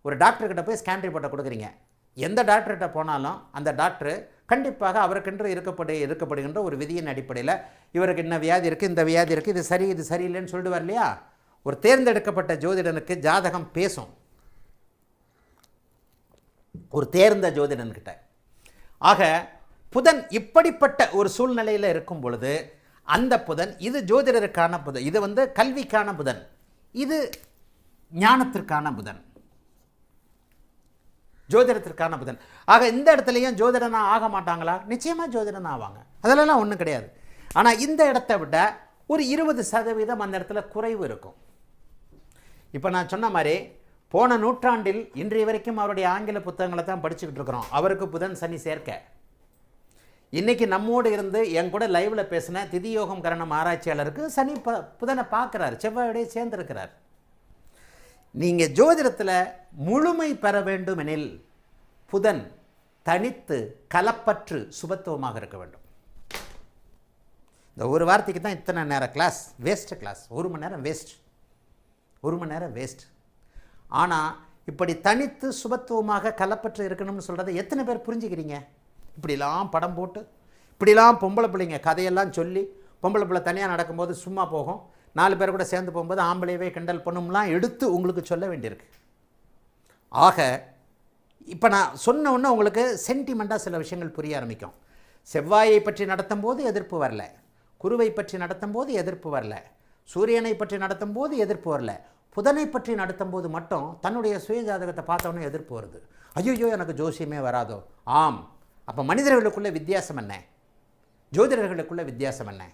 [SPEAKER 1] ஒரு டாக்டர்கிட்ட போய் ஸ்கேன் ரிப்போர்ட்டை கொடுக்குறீங்க, எந்த டாக்டர்கிட்ட போனாலும் அந்த டாக்டரு கண்டிப்பாக அவருக்கென்று இருக்கப்படுகின்ற ஒரு விதியின் அடிப்படையில் இவருக்கு என்ன வியாதி இருக்குது, இந்த வியாதி இருக்குது, இது சரி இது சரியில்லைன்னு சொல்லிட்டு வரலையா? ஒரு தேர்ந்தெடுக்கப்பட்ட ஜோதிடனுக்கு ஜாதகம் பேசும், ஒரு தேர்ந்த ஜோதிடன்கிட்ட. ஆக புதன் இப்படிப்பட்ட ஒரு சூழ்நிலையில் இருக்கும் பொழுது அந்த புதன், இது ஜோதிடருக்கான புதன், இது வந்து கல்விக்கான புதன், இது ஞானத்திற்கான புதன். ஜோதிடத்திற்கான புதன். ஆக இந்த இடத்துலையும் ஜோதிடனா ஆக மாட்டாங்களா? நிச்சயமாக ஜோதிடன் ஆவாங்க, அதிலெல்லாம் ஒன்றும் கிடையாது. ஆனால் இந்த இடத்த விட ஒரு 20% அந்த இடத்துல குறைவு இருக்கும். இப்போ நான் சொன்ன மாதிரி போன நூற்றாண்டில் இன்றைய வரைக்கும் அவருடைய ஆங்கில புத்தகங்களை தான் படிச்சுக்கிட்டு இருக்கிறோம். அவருக்கு புதன் சனி சேர்க்க. இன்றைக்கி நம்மோடு இருந்து என் கூட லைவில் பேசின திதியோகம் கரணம் ஆராய்ச்சியாளருக்கு சனி புதனை பார்க்குறாரு, செவ்வாயோடையே சேர்ந்திருக்கிறார். நீங்கள் ஜோதிடத்தில் முழுமை பெற வேண்டுமெனில் புதன் தனித்து கலப்பற்று சுபத்துவமாக இருக்க வேண்டும். இந்த ஒரு வார்த்தைக்கு தான் இத்தனை நேரம் கிளாஸ், வேஸ்ட்டு கிளாஸ், 1 மணி நேரம் வேஸ்ட், 1 மணி நேரம் வேஸ்ட். ஆனால் இப்படி தனித்து சுபத்துவமாக கலப்பற்று இருக்கணும்னு சொல்கிறத எத்தனை பேர் புரிஞ்சுக்கிறீங்க? இப்படிலாம் படம் போட்டு, இப்படிலாம் பொம்பளை பிள்ளைங்க கதையெல்லாம் சொல்லி, பொம்பளை பிள்ளை தனியாக நடக்கும்போது சும்மா போகும், 4 பேர் கூட சேர்ந்து போகும்போது ஆம்பளையவே கிண்டல் பண்ணும்லாம் எடுத்து உங்களுக்கு சொல்ல வேண்டியிருக்கு. ஆக இப்போ நான் சொன்ன உடனே உங்களுக்கு சென்டிமெண்ட்டாக சில விஷயங்கள் புரிய ஆரம்பிக்கும். செவ்வாயை பற்றி நடத்தும் போது எதிர்ப்பு வரல, குருவை பற்றி நடத்தும் போது எதிர்ப்பு வரல, சூரியனை பற்றி நடத்தும் போது எதிர்ப்பு வரல, புதனை பற்றி நடத்தும் போது மட்டும் தன்னுடைய சுய ஜாதகத்தை பார்த்தோன்னே எதிர்ப்பு வருது. ஐயோ எனக்கு ஜோசியமே வராதோ? ஆம். அப்போ மனிதர்களுக்குள்ள வித்தியாசம் என்ன? ஜோதிடர்களுக்குள்ள வித்தியாசம் என்ன?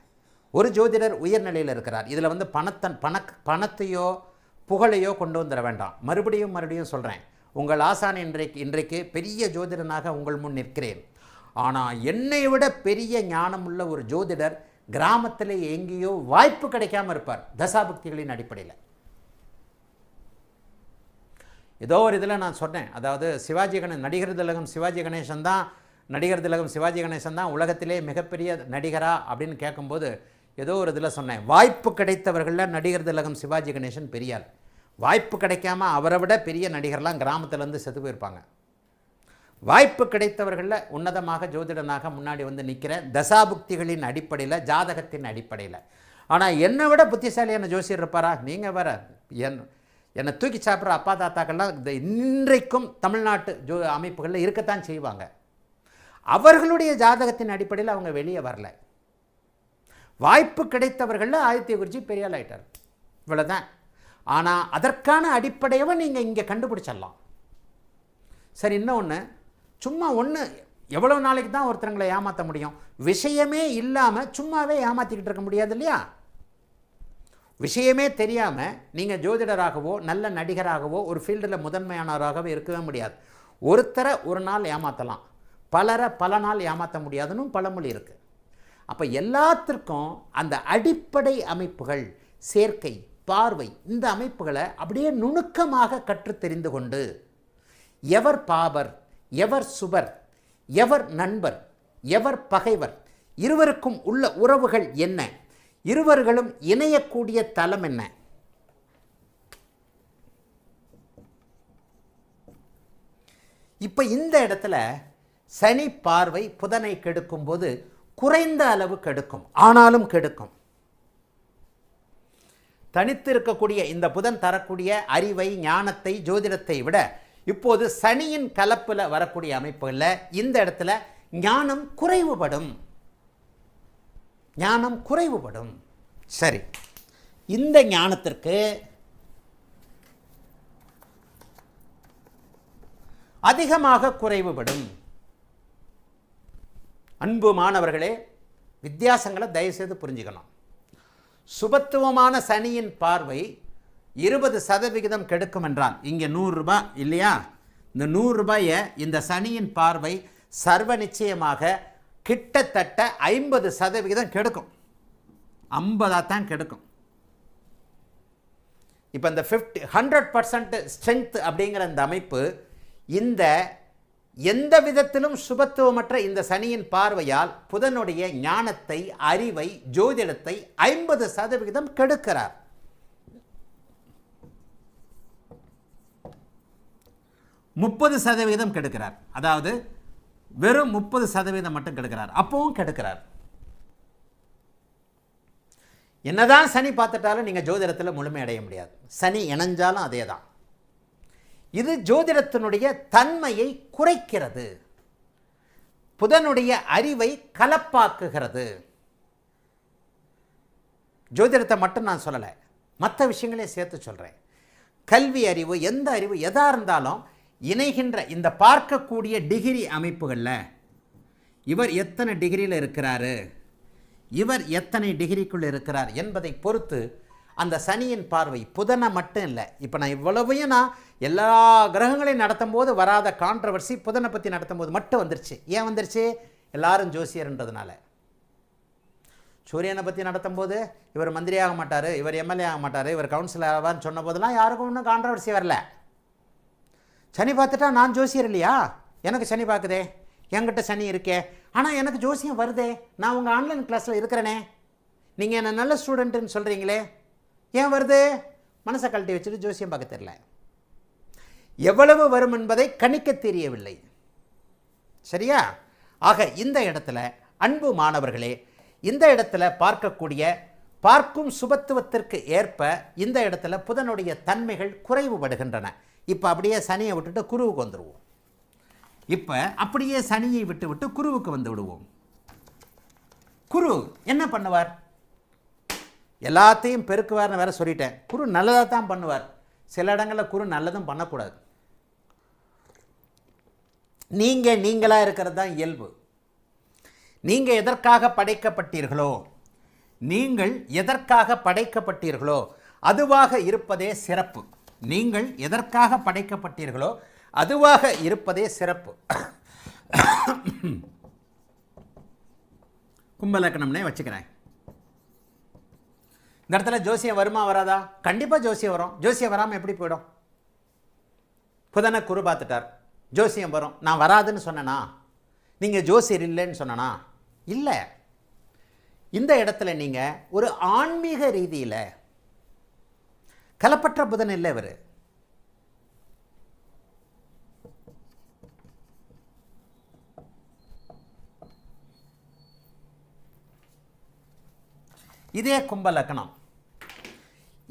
[SPEAKER 1] ஒரு ஜோதிடர் உயர்நிலையில் இருக்கிறார். இதில் வந்து பணத்தையோ புகழையோ கொண்டு வந்துட வேண்டாம். மறுபடியும் சொல்கிறேன், உங்கள் ஆசான் இன்றைக்கு பெரிய ஜோதிடனாக உங்கள் முன் நிற்கிறேன். ஆனால் என்னை விட பெரிய ஞானம் உள்ள ஒரு ஜோதிடர் கிராமத்தில் எங்கேயோ வாய்ப்பு கிடைக்காம இருப்பார், தசாபக்திகளின் அடிப்படையில். ஏதோ ஒரு இதில் நான் சொன்னேன், அதாவது நடிகர் திலகம் சிவாஜி கணேசன் தான் உலகத்திலே மிகப்பெரிய நடிகரா அப்படின்னு கேட்கும்போது ஏதோ ஒரு இதில் சொன்னேன், வாய்ப்பு கிடைத்தவர்களில் நடிகர் திலகம் சிவாஜி கணேசன் பெரியார். வாய்ப்பு கிடைக்காம அவரை விட பெரிய நடிகர்லாம் கிராமத்திலேருந்து செத்து போயிருப்பாங்க. வாய்ப்பு கிடைத்தவர்களில் உன்னதமாக ஜோதிடனாக முன்னாடி வந்து நிற்கிற தசாபுக்திகளின் அடிப்படையில், ஜாதகத்தின் அடிப்படையில். ஆனால் என்னை விட புத்திசாலியான ஜோசியர் இருப்பாரா? நீங்கள் வேற. என்னை தூக்கி சாப்பிட்ற அப்பா தாத்தாக்கள்லாம் இன்றைக்கும் தமிழ்நாட்டு அமைப்புகளில் இருக்கத்தான் செய்வாங்க. அவர்களுடைய ஜாதகத்தின் அடிப்படையில் அவங்க வெளியே வரல. வாய்ப்பு கிடைத்தவர்களில் ஆதித்ய குருஜி பெரியாள் ஆயிட்டார், இவ்வளோதான். ஆனால் அதற்கான அடிப்படையவை நீங்கள் இங்கே கண்டுபிடிச்சிடலாம். சரி, இன்னொன்று, சும்மா எவ்வளோ நாளைக்கு தான் ஒருத்தருங்களை ஏமாற்ற முடியும்? விஷயமே இல்லாமல் சும்மாவே ஏமாற்றிக்கிட்டு இருக்க முடியாது இல்லையா? விஷயமே தெரியாமல் நீங்கள் ஜோதிடராகவோ நல்ல நடிகராகவோ ஒரு ஃபீல்டில் முதன்மையானவராகவோ இருக்கவே முடியாது. ஒருத்தரை ஒரு நாள் ஏமாற்றலாம், பலரை பல நாள் ஏமாற்ற முடியாதுன்னு பழமொழி இருக்குது. அப்போ எல்லாத்திற்கும் அந்த அடிப்படை அமைப்புகள், சேர்க்கை, பார்வை, இந்த அமைப்புகளை அப்படியே நுணுக்கமாக கற்று தெரிந்து கொண்டு எவர் பாபர், எவர் சுபர், எவர் நண்பர், எவர் பகைவர், இருவருக்கும் உள்ள உறவுகள் என்ன, இருவர்களும் இணையக்கூடிய தலம் என்ன, இப்போ இந்த இடத்துல சனி பார்வை புதனை கெடுக்கும் போது குறைந்த அளவு கெடுக்கும், ஆனாலும் கெடுக்கும். தனித்து இருக்கக்கூடிய இந்த புதன் தரக்கூடிய அறிவை, ஞானத்தை, ஜோதிடத்தை விட இப்போது சனியின் கலப்பில் வரக்கூடிய அமைப்புகளில் இந்த இடத்துல ஞானம் குறைவுபடும். சரி, இந்த ஞானத்திற்கு அதிகமாக குறைவுபடும். அன்பு மாணவர்களே, வித்தியாசங்களை தயவுசெய்து புரிஞ்சுக்கணும். சுபத்துவமான சனியின் பார்வை 20% கெடுக்கும் என்றால், இங்கே 100 ரூபாய் இல்லையா? இந்த 100 ரூபாயை இந்த சனியின் பார்வை சர்வ நிச்சயமாக கிட்டத்தட்ட 50% கெடுக்கும். 50 தான் கெடுக்கும். இப்போ இந்த 100% ஸ்ட்ரென்த் அப்படிங்கிற இந்த அமைப்பு இந்த எந்த விதத்திலும் சுபத்துவமற்ற இந்த சனியின் பார்வையால் புதனுடைய ஞானத்தை, அறிவை, ஜோதிடத்தை 50% கெடுக்கிறார். %30 கெடுக்கிறார். அதாவது வெறும் 30% மட்டும் கெடுக்கிறார். அப்பவும் கெடுக்கிறார். என்னதான் சனி பார்த்துட்டாலும் நீங்கள் ஜோதிடத்தில் முழுமையடைய முடியாது. சனி இணைஞ்சாலும் அதே தான். இது ஜோதிடத்தினுடைய தன்மையை குறைக்கிறது, புதனுடைய அறிவை கலப்பாக்குகிறது. ஜோதிடத்தை மட்டும் நான் சொல்லலை, மற்ற விஷயங்களையும் சேர்த்து சொல்கிறேன். கல்வி அறிவு, எந்த அறிவு எதாக இருந்தாலும் இணைகின்ற இந்த பார்க்கக்கூடிய டிகிரி அமைப்புகளில் இவர் எத்தனை டிகிரியில் இருக்கிறாரு, இவர் எத்தனை டிகிரிக்குள் இருக்கிறார் என்பதை பொறுத்து அந்த சனியின் பார்வை புதனை மட்டும் இல்லை. இப்போ நான் இவ்வளவையும் நான் எல்லா கிரகங்களையும் நடத்தும் போது வராத கான்ட்ரவர்சி புதனை பற்றி நடத்தும் போது மட்டும் வந்துருச்சு. ஏன் வந்துருச்சு? எல்லாரும் ஜோசியர்ன்றதுனால. சூரியனை பற்றி நடத்தும் போது இவர் மந்திரி ஆக மாட்டார், இவர் எம்எல்ஏ ஆக மாட்டார், இவர் கவுன்சிலர் ஆவார்னு சொன்ன போதெல்லாம் யாருக்கும் ஒன்றும் கான்ட்ரவர்சி வரல. சனி பார்த்துட்டா நான் ஜோசியர் இல்லையா, எனக்கு சனி பார்க்குதே, என்கிட்ட சனி இருக்கே, ஆனால் எனக்கு ஜோசியம் வருதே, நான் உங்கள் ஆன்லைன் கிளாஸில் இருக்கிறேனே, நீங்கள் என்ன நல்ல ஸ்டூடெண்ட்டுன்னு சொல்கிறீங்களே, ஏன் வருது? மனசை கழட்டி வச்சுட்டு ஜோசியம் பார்க்க தெரியல. எவ்வளவு வரும் என்பதை கணிக்க தெரியவில்லை. சரியா? ஆக இந்த இடத்துல அன்பு மாணவர்களே, இந்த இடத்துல பார்க்கக்கூடிய பார்க்கும் சுபத்துவத்திற்கு ஏற்ப இந்த இடத்துல புதனுடைய தன்மைகள் குறைவுபடுகின்றன. இப்போ அப்படியே சனியை விட்டுட்டு குருவுக்கு வந்துடுவோம். இப்போ அப்படியே சனியை விட்டு விட்டு குருவுக்கு வந்து விடுவோம். குரு என்ன பண்ணுவார்? எல்லாத்தையும் பெருக்குவார்னு வேற சொல்லிட்டேன். குரு நல்லதாக தான் பண்ணுவார். சில இடங்களில் குரு நல்லதும் பண்ணக்கூடாது. நீங்களாக இருக்கிறது தான் இயல்பு. நீங்கள் எதற்காக படைக்கப்பட்டீர்களோ, நீங்கள் எதற்காக படைக்கப்பட்டீர்களோ அதுவாக இருப்பதே சிறப்பு. நீங்கள் எதற்காக படைக்கப்பட்டீர்களோ அதுவாக இருப்பதே சிறப்பு. கும்பலக்கணம்னே வச்சுக்கிறேன். இந்த இடத்துல ஜோசியம் வருமா வராதா? கண்டிப்பாக ஜோசியம் வரும். ஜோசியம் வராமல் எப்படி போயிடும்? புதனை குரு பார்த்துட்டார், ஜோசியம் வரும். நான் வராதுன்னு சொன்னேனா? நீங்கள் ஜோசியர் இல்லைன்னு சொன்னனா? இல்லை. இந்த இடத்துல நீங்கள் ஒரு ஆன்மீக ரீதியில் கலப்பற்ற புதன் இல்லை. இவர் இதே கும்ப லக்னம்.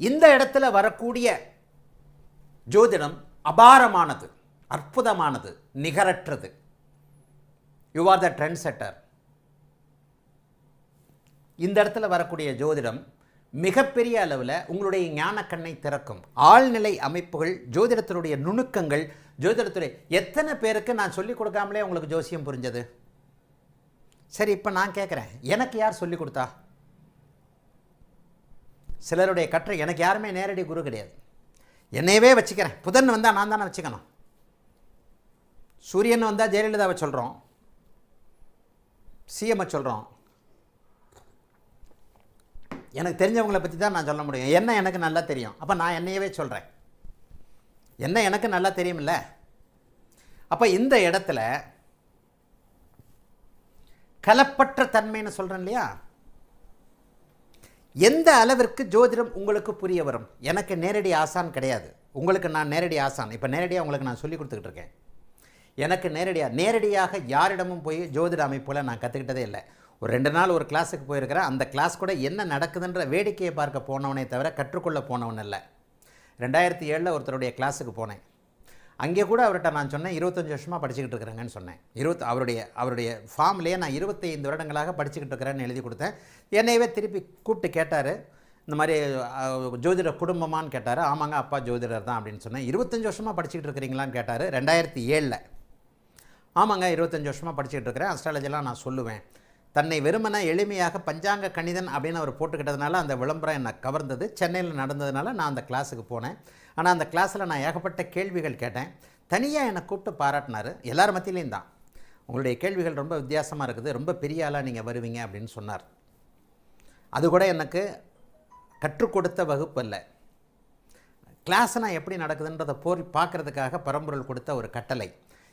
[SPEAKER 1] இந்த இடத்துல வரக்கூடிய ஜோதிடம் அபாரமானது, அற்புதமானது, நிகரற்றது. You are the trend setter. இந்த இடத்துல வரக்கூடிய ஜோதிடம் மிகப்பெரிய அளவில் உங்களுடைய ஞானக்கண்ணை திறக்கும். ஆழ்நிலை அமைப்புகள், ஜோதிடத்தினுடைய நுணுக்கங்கள், ஜோதிடத்துடைய எத்தனை பேருக்கு நான் சொல்லிக் கொடுக்காமலே உங்களுக்கு ஜோசியம் புரிஞ்சது? சரி, இப்போ நான் கேட்குறேன், எனக்கு யார் சொல்லிக் கொடுத்தா? சிலருடைய கற்றை எனக்கு யாருமே நேரடி குரு கிடையாது. என்னையவே வச்சுக்கிறேன். புதன் வந்தால் நான் தானே வச்சுக்கணும். சூரியன் வந்தால் ஜெயலலிதாவை சொல்கிறோம், சிஎம்ஐ சொல்கிறோம். எனக்கு தெரிஞ்சவங்களை பற்றி தான் நான் சொல்ல முடியும். என்ன எனக்கு நல்லா தெரியும். அப்போ நான் என்னையவே சொல்கிறேன். என்ன எனக்கு நல்லா தெரியுமில்ல. அப்போ இந்த இடத்துல கலப்பற்ற தன்மைன்னு சொல்கிறேன் இல்லையா? எந்த அளவிற்கு ஜோதிடம் உங்களுக்கு புரிய வரும்? எனக்கு நேரடி ஆசான் கிடையாது. உங்களுக்கு நான் நேரடி ஆசான். இப்போ நேரடியாக உங்களுக்கு நான் சொல்லி கொடுத்துக்கிட்டு இருக்கேன். எனக்கு நேரடியாக யாரிடமும் போய் ஜோதிட அமைப்புல நான் கற்றுக்கிட்டதே இல்லை. ஒரு 2 நாள் ஒரு கிளாஸுக்கு போயிருக்கிறேன். அந்த கிளாஸ் கூட என்ன நடக்குதுன்ற வேடிக்கையை பார்க்க போனவனே தவிர கற்றுக்கொள்ள போனவன் இல்லை. 2007 ஒருத்தருடைய கிளாஸுக்கு போனேன். அங்கே கூட அவர்கிட்ட நான் சொன்னேன், 25 வருஷமாக படிச்சுக்கிட்டு இருக்கிறேங்கன்னு சொன்னேன். அவருடைய ஃபார்ம்லேயே நான் 25 வருடங்களாக படிச்சுக்கிட்டு இருக்கிறேன்னு எழுதி கொடுத்தேன். என்னையவே திருப்பி கூப்பிட்டு கேட்டார், இந்த மாதிரி ஜோதிட குடும்பமானு கேட்டார். ஆமாங்க, அப்பா ஜோதிடர் தான் அப்படின்னு சொன்னேன். 25 வருஷமாக படிச்சுக்கிட்டு இருக்கிறீங்களான்னு கேட்டார். 2007. ஆமாங்க, 25 வருஷமாக படிச்சுக்கிட்டு இருக்கிறேன், அஸ்ட்ராலஜிலாம் நான் சொல்லுவேன். தன்னை வெறுமனை எளிமையாக பஞ்சாங்க கணிதன் அப்படின்னு அவர் போட்டுக்கிட்டதுனால அந்த விளம்பரம் என்னை கவர்ந்தது. சென்னையில் நடந்ததுனால நான் அந்த கிளாஸுக்கு போனேன். ஆனால் அந்த கிளாஸில் நான் ஏகப்பட்ட கேள்விகள் கேட்டேன். தனியாக என்னை கூப்பிட்டு பாராட்டினார். எல்லார் மத்தியிலையும் தான், உங்களுடைய கேள்விகள் ரொம்ப வித்தியாசமாக இருக்குது, ரொம்ப பெரிய ஆளாக நீங்கள் வருவீங்க அப்படின்னு சொன்னார். அது கூட எனக்கு கற்றுக் கொடுத்த வகுப்பு இல்லை. கிளாஸ் நான் எப்படி நடக்குதுன்றதை பார்க்குறதுக்காக பரம்பொருள் கொடுத்த ஒரு கட்டளை.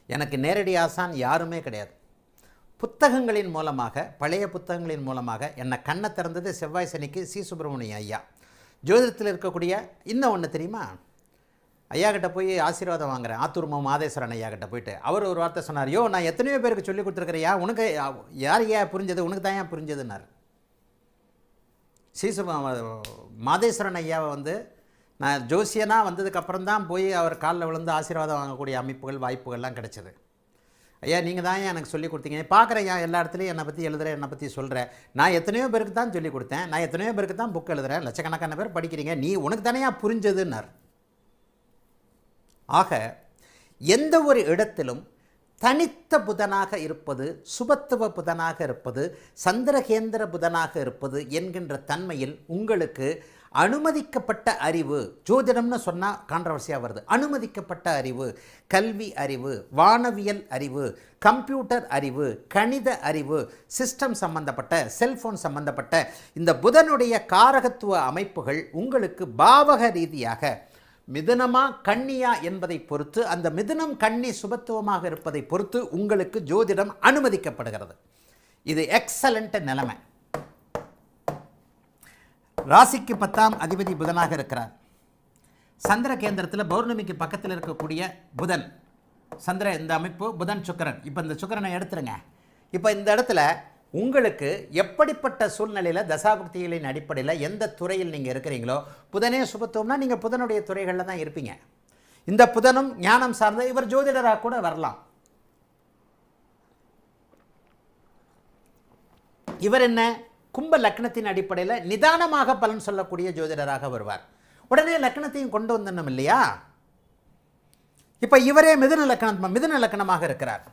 [SPEAKER 1] எனக்கு நேரடி ஆசான் யாருமே கிடையாது. புத்தகங்களின் மூலமாக, பழைய புத்தகங்களின் மூலமாக என்னை கண்ணை திறந்தது செவ்வாய் சனிக்கு சி சுப்பிரமணியம் ஐயா. ஜோதிடத்தில் இருக்கக்கூடிய இன்னும் ஒன்று தெரியுமா? ஐயா கிட்ட போய் ஆசீர்வாதம் வாங்குறேன், ஆத்தூர் மாதேஸ்வரன் ஐயா கிட்ட போயிட்டு அவர் ஒரு வார்த்தை சொன்னார், யோ நான் எத்தனையோ பேருக்கு சொல்லி கொடுத்துருக்குறியா, உனக்கு யார் ஏன் புரிஞ்சது, உனக்கு தான் ஏன் புரிஞ்சதுன்னார். மாதேஸ்வரன் ஐயாவை நான் ஜோசியனாக வந்ததுக்கப்புறம் தான் போய் அவர் காலில் விழுந்து ஆசீர்வாதம் வாங்கக்கூடிய அமைப்புகள், வாய்ப்புகள்லாம் கிடச்சிது. ஐயா நீங்கள் தான் எனக்கு சொல்லி கொடுத்தீங்க, பார்க்குறேன் ஐயா எல்லா இடத்துலையும் என்னை பற்றி எழுதுகிறேன், என்னை பற்றி சொல்கிறேன். நான் எத்தனையோ பேருக்கு தான் சொல்லி கொடுத்தேன், நான் எத்தனையோ பேருக்கு தான் புக் எழுதுகிறேன், லட்சக்கணக்கான பேர் படிக்கிறீங்க, நீ உனக்கு தானே புரிஞ்சதுன்னார். ஆக எந்த ஒரு இடத்திலும் தனித்த புதனாக இருப்பது, சுபத்துவ புதனாக இருப்பது, சந்திரகேந்திர புதனாக இருப்பது என்கின்ற தன்மையில் உங்களுக்கு அனுமதிக்கப்பட்ட அறிவு, ஜோதிடம்னு சொன்னால் கான்ட்ரவர்சியாக வருது, அனுமதிக்கப்பட்ட அறிவு, கல்வி அறிவு, வானவியல் அறிவு, கம்ப்யூட்டர் அறிவு, கணித அறிவு, சிஸ்டம் சம்பந்தப்பட்ட, செல்ஃபோன் சம்பந்தப்பட்ட இந்த புதனுடைய காரகத்துவ அமைப்புகள் உங்களுக்கு பாவக ரீதியாக மிதுனமா கன்னியா என்பதை பொறுத்து, அந்த மிதுனம் கன்னி சுபத்துவமாக இருப்பதை பொறுத்து உங்களுக்கு ஜோதிடம் அனுமதிக்கப்படுகிறது. இது எக்ஸலண்ட் நிலைமை. ராசிக்கு 10ஆம் அதிபதி புதனாக இருக்கிறார். சந்திர கேந்திரத்தில் பௌர்ணமிக்கு பக்கத்தில் இருக்கக்கூடிய புதன், சந்திர இந்த அமைப்பு புதன் சுக்கிரன். இப்போ இந்த சுக்கிரனை எடுத்துருங்க. இப்போ இந்த இடத்துல உங்களுக்கு எப்படிப்பட்ட சூழ்நிலையில் தசாபுக்திகளின் அடிப்படையில் எந்த துறையில் நீங்கள் இருக்கிறீங்களோ, புதனே சுபத்துவம்னா நீங்கள் புதனுடைய துறைகளில் தான் இருப்பீங்க. இந்த புதனும் ஞானம் சார்ந்த இவர் ஜோதிடராக கூட வரலாம். இவர் என்ன கும்ப லக்னத்தின் அடிப்படையில் நிதானமாக பலன் சொல்லக்கூடிய ஜோதிடராக வருவார். உடனே லக்னத்தையும் கொண்டு வந்தணும் இல்லையா? இப்போ இவரே மிதுன லக்னமாக இருக்கிறார்.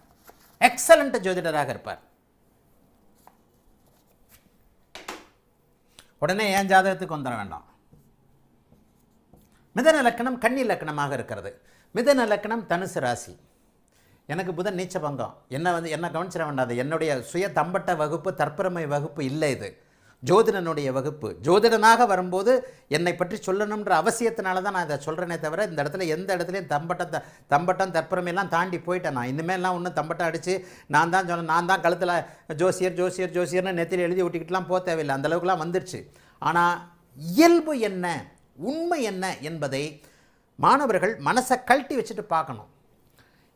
[SPEAKER 1] எக்ஸலண்ட் ஜோதிடராக இருப்பார். உடனே ஏன் ஜாதகத்துக்கு வந்துட வேண்டாம். மிதன லக்கணம் கன்னி லக்கணமாக இருக்கிறது. மிதன லக்கணம் தனுசு ராசி. எனக்கு புதன் நீச்ச பங்கம். என்ன கவனிச்சிட வேண்டாது. என்னுடைய சுய தம்பட்ட வகுப்பு, தற்பெருமை வகுப்பு இல்லை. இது ஜோதிடனுடைய வகுப்பு. ஜோதிடனாக வரும்போது என்னை பற்றி சொல்லணுன்ற அவசியத்தினால தான் நான் இதை சொல்கிறேனே தவிர, இந்த இடத்துல எந்த இடத்துலையும் தம்பட்டம் தற்பெருமையெல்லாம் தாண்டி போயிட்டேன். நான் இனிமேலாம் ஒன்றும் தம்பட்டம் அடித்து நான் தான் கழுத்தில் ஜோசியர்னு நெத்தியில் எழுதி விட்டுக்கிட்டுலாம் போக தேவையில்லை. அந்தளவுக்குலாம் வந்துடுச்சு. ஆனால் இயல்பு என்ன, உண்மை என்ன என்பதை மாணவர்கள் மனசை கழட்டி வச்சுட்டு பார்க்கணும்.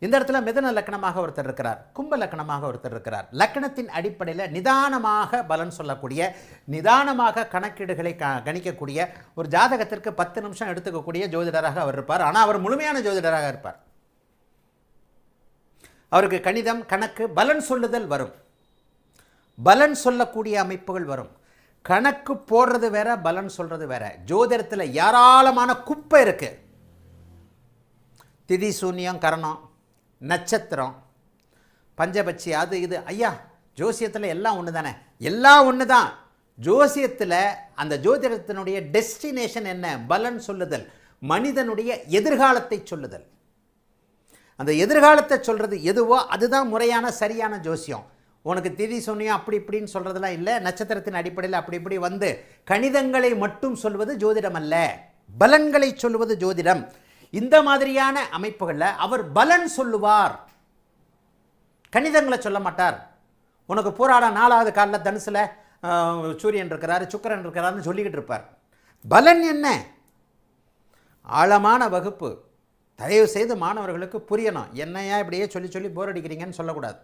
[SPEAKER 1] இந்த இடத்துல மிதன லக்கணமாக ஒருத்தர் இருக்கிறார், கும்ப லக்கணமாக ஒருத்தர் இருக்கிறார். லக்கணத்தின் அடிப்படையில் நிதானமாக பலன் சொல்லக்கூடிய, நிதானமாக கணக்கீடுகளை கணிக்கக்கூடிய, ஒரு ஜாதகத்திற்கு 10 நிமிஷம் எடுத்துக்கக்கூடிய ஜோதிடராக அவர் இருப்பார். ஆனால் அவர் முழுமையான ஜோதிடராக இருப்பார். அவருக்கு கணிதம், கணக்கு, பலன் சொல்லுதல் வரும். பலன் சொல்லக்கூடிய அமைப்புகள் வரும். கணக்கு போடுறது வேற, பலன் சொல்றது வேற. ஜோதிடத்தில் ஏராளமான குப்பை இருக்கு. திதி சூன்யம், கரணம், நட்சத்திரம், பஞ்சபட்சி, அது இது. ஐயா, ஜோசியத்தில் எல்லாம் ஒன்று தானே? எல்லாம் ஒன்று தான். ஜோசியத்தில் அந்த ஜோதிடத்தினுடைய டெஸ்டினேஷன் என்ன? பலன் சொல்லுதல், மனிதனுடைய எதிர்காலத்தை சொல்லுதல். அந்த எதிர்காலத்தை சொல்கிறது எதுவோ அதுதான் முறையான சரியான ஜோசியம். உனக்கு திதி சொன்னியும் அப்படி இப்படின்னு சொல்கிறதெல்லாம் இல்லை. நட்சத்திரத்தின் அடிப்படையில் அப்படி இப்படி வந்து கணிதங்களை மட்டும் சொல்வது ஜோதிடம் அல்ல, பலன்களை சொல்வது ஜோதிடம். இந்த மாதிரியான அமைப்புகளில் அவர் பலன் சொல்லுவார், கணிதங்களை சொல்ல மாட்டார். உனக்கு போராட 4வது காலில் தனுசில் சூரியன் இருக்கிறார், சுக்கிரன் இருக்கிறார்னு சொல்லிக்கிட்டு இருப்பார். பலன் என்ன? ஆழமான வகுப்பு. தயவு செய்து மாணவர்களுக்கு புரியணும். என்னையா இப்படியே சொல்லி போர் அடிக்கிறீங்கன்னு சொல்லக்கூடாது.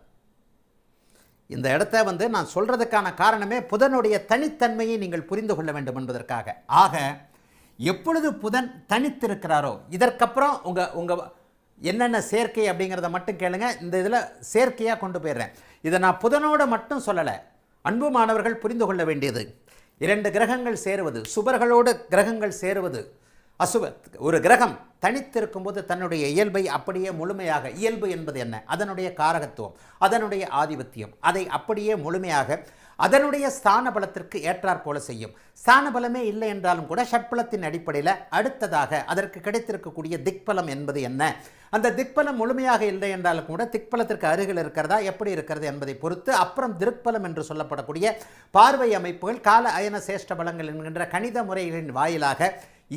[SPEAKER 1] இந்த இடத்த நான் சொல்கிறதுக்கான காரணமே புதனுடைய தனித்தன்மையை நீங்கள் புரிந்து கொள்ள வேண்டும் என்பதற்காக. ஆக எப்பொழுது புதன் தனித்திருக்கிறாரோ, இதற்கப்புறம் உங்கள் என்னென்ன சேர்க்கை அப்படிங்கிறத மட்டும் கேளுங்க. இந்த இதில் சேர்க்கையாக கொண்டு போயிடுறேன். இதை நான் புதனோடு மட்டும் சொல்லலை. அன்பு மாணவர்கள் புரிந்து கொள்ள வேண்டியது, 2 கிரகங்கள் சேருவது, சுபர்களோடு கிரகங்கள் சேருவது, ஒரு கிரகம் தனித்திருக்கும் போது தன்னுடைய இயல்பை அப்படியே முழுமையாக, இயல்பு என்பது என்ன? அதனுடைய காரகத்துவம், அதனுடைய ஆதிபத்தியம், அதை அப்படியே முழுமையாக அதனுடைய ஸ்தான பலத்திற்கு ஏற்றாற் போல செய்யும். ஸ்தான பலமே இல்லை என்றாலும் கூட ஷட்பலத்தின் அடிப்படையில் அடுத்ததாக அதற்கு கிடைத்திருக்கக்கூடிய திக்பலம் என்பது என்ன? அந்த திக்பலம் முழுமையாக இல்லை என்றாலும் கூட திக்பலத்திற்கு அருகில் இருக்கிறதா, எப்படி இருக்கிறது என்பதை பொறுத்து அப்புறம் திருப்பலம் என்று சொல்லப்படக்கூடிய பார்வை அமைப்புகள், கால அயன சேஷ்ட பலங்கள் என்கின்ற கணித முறைகளின் வாயிலாக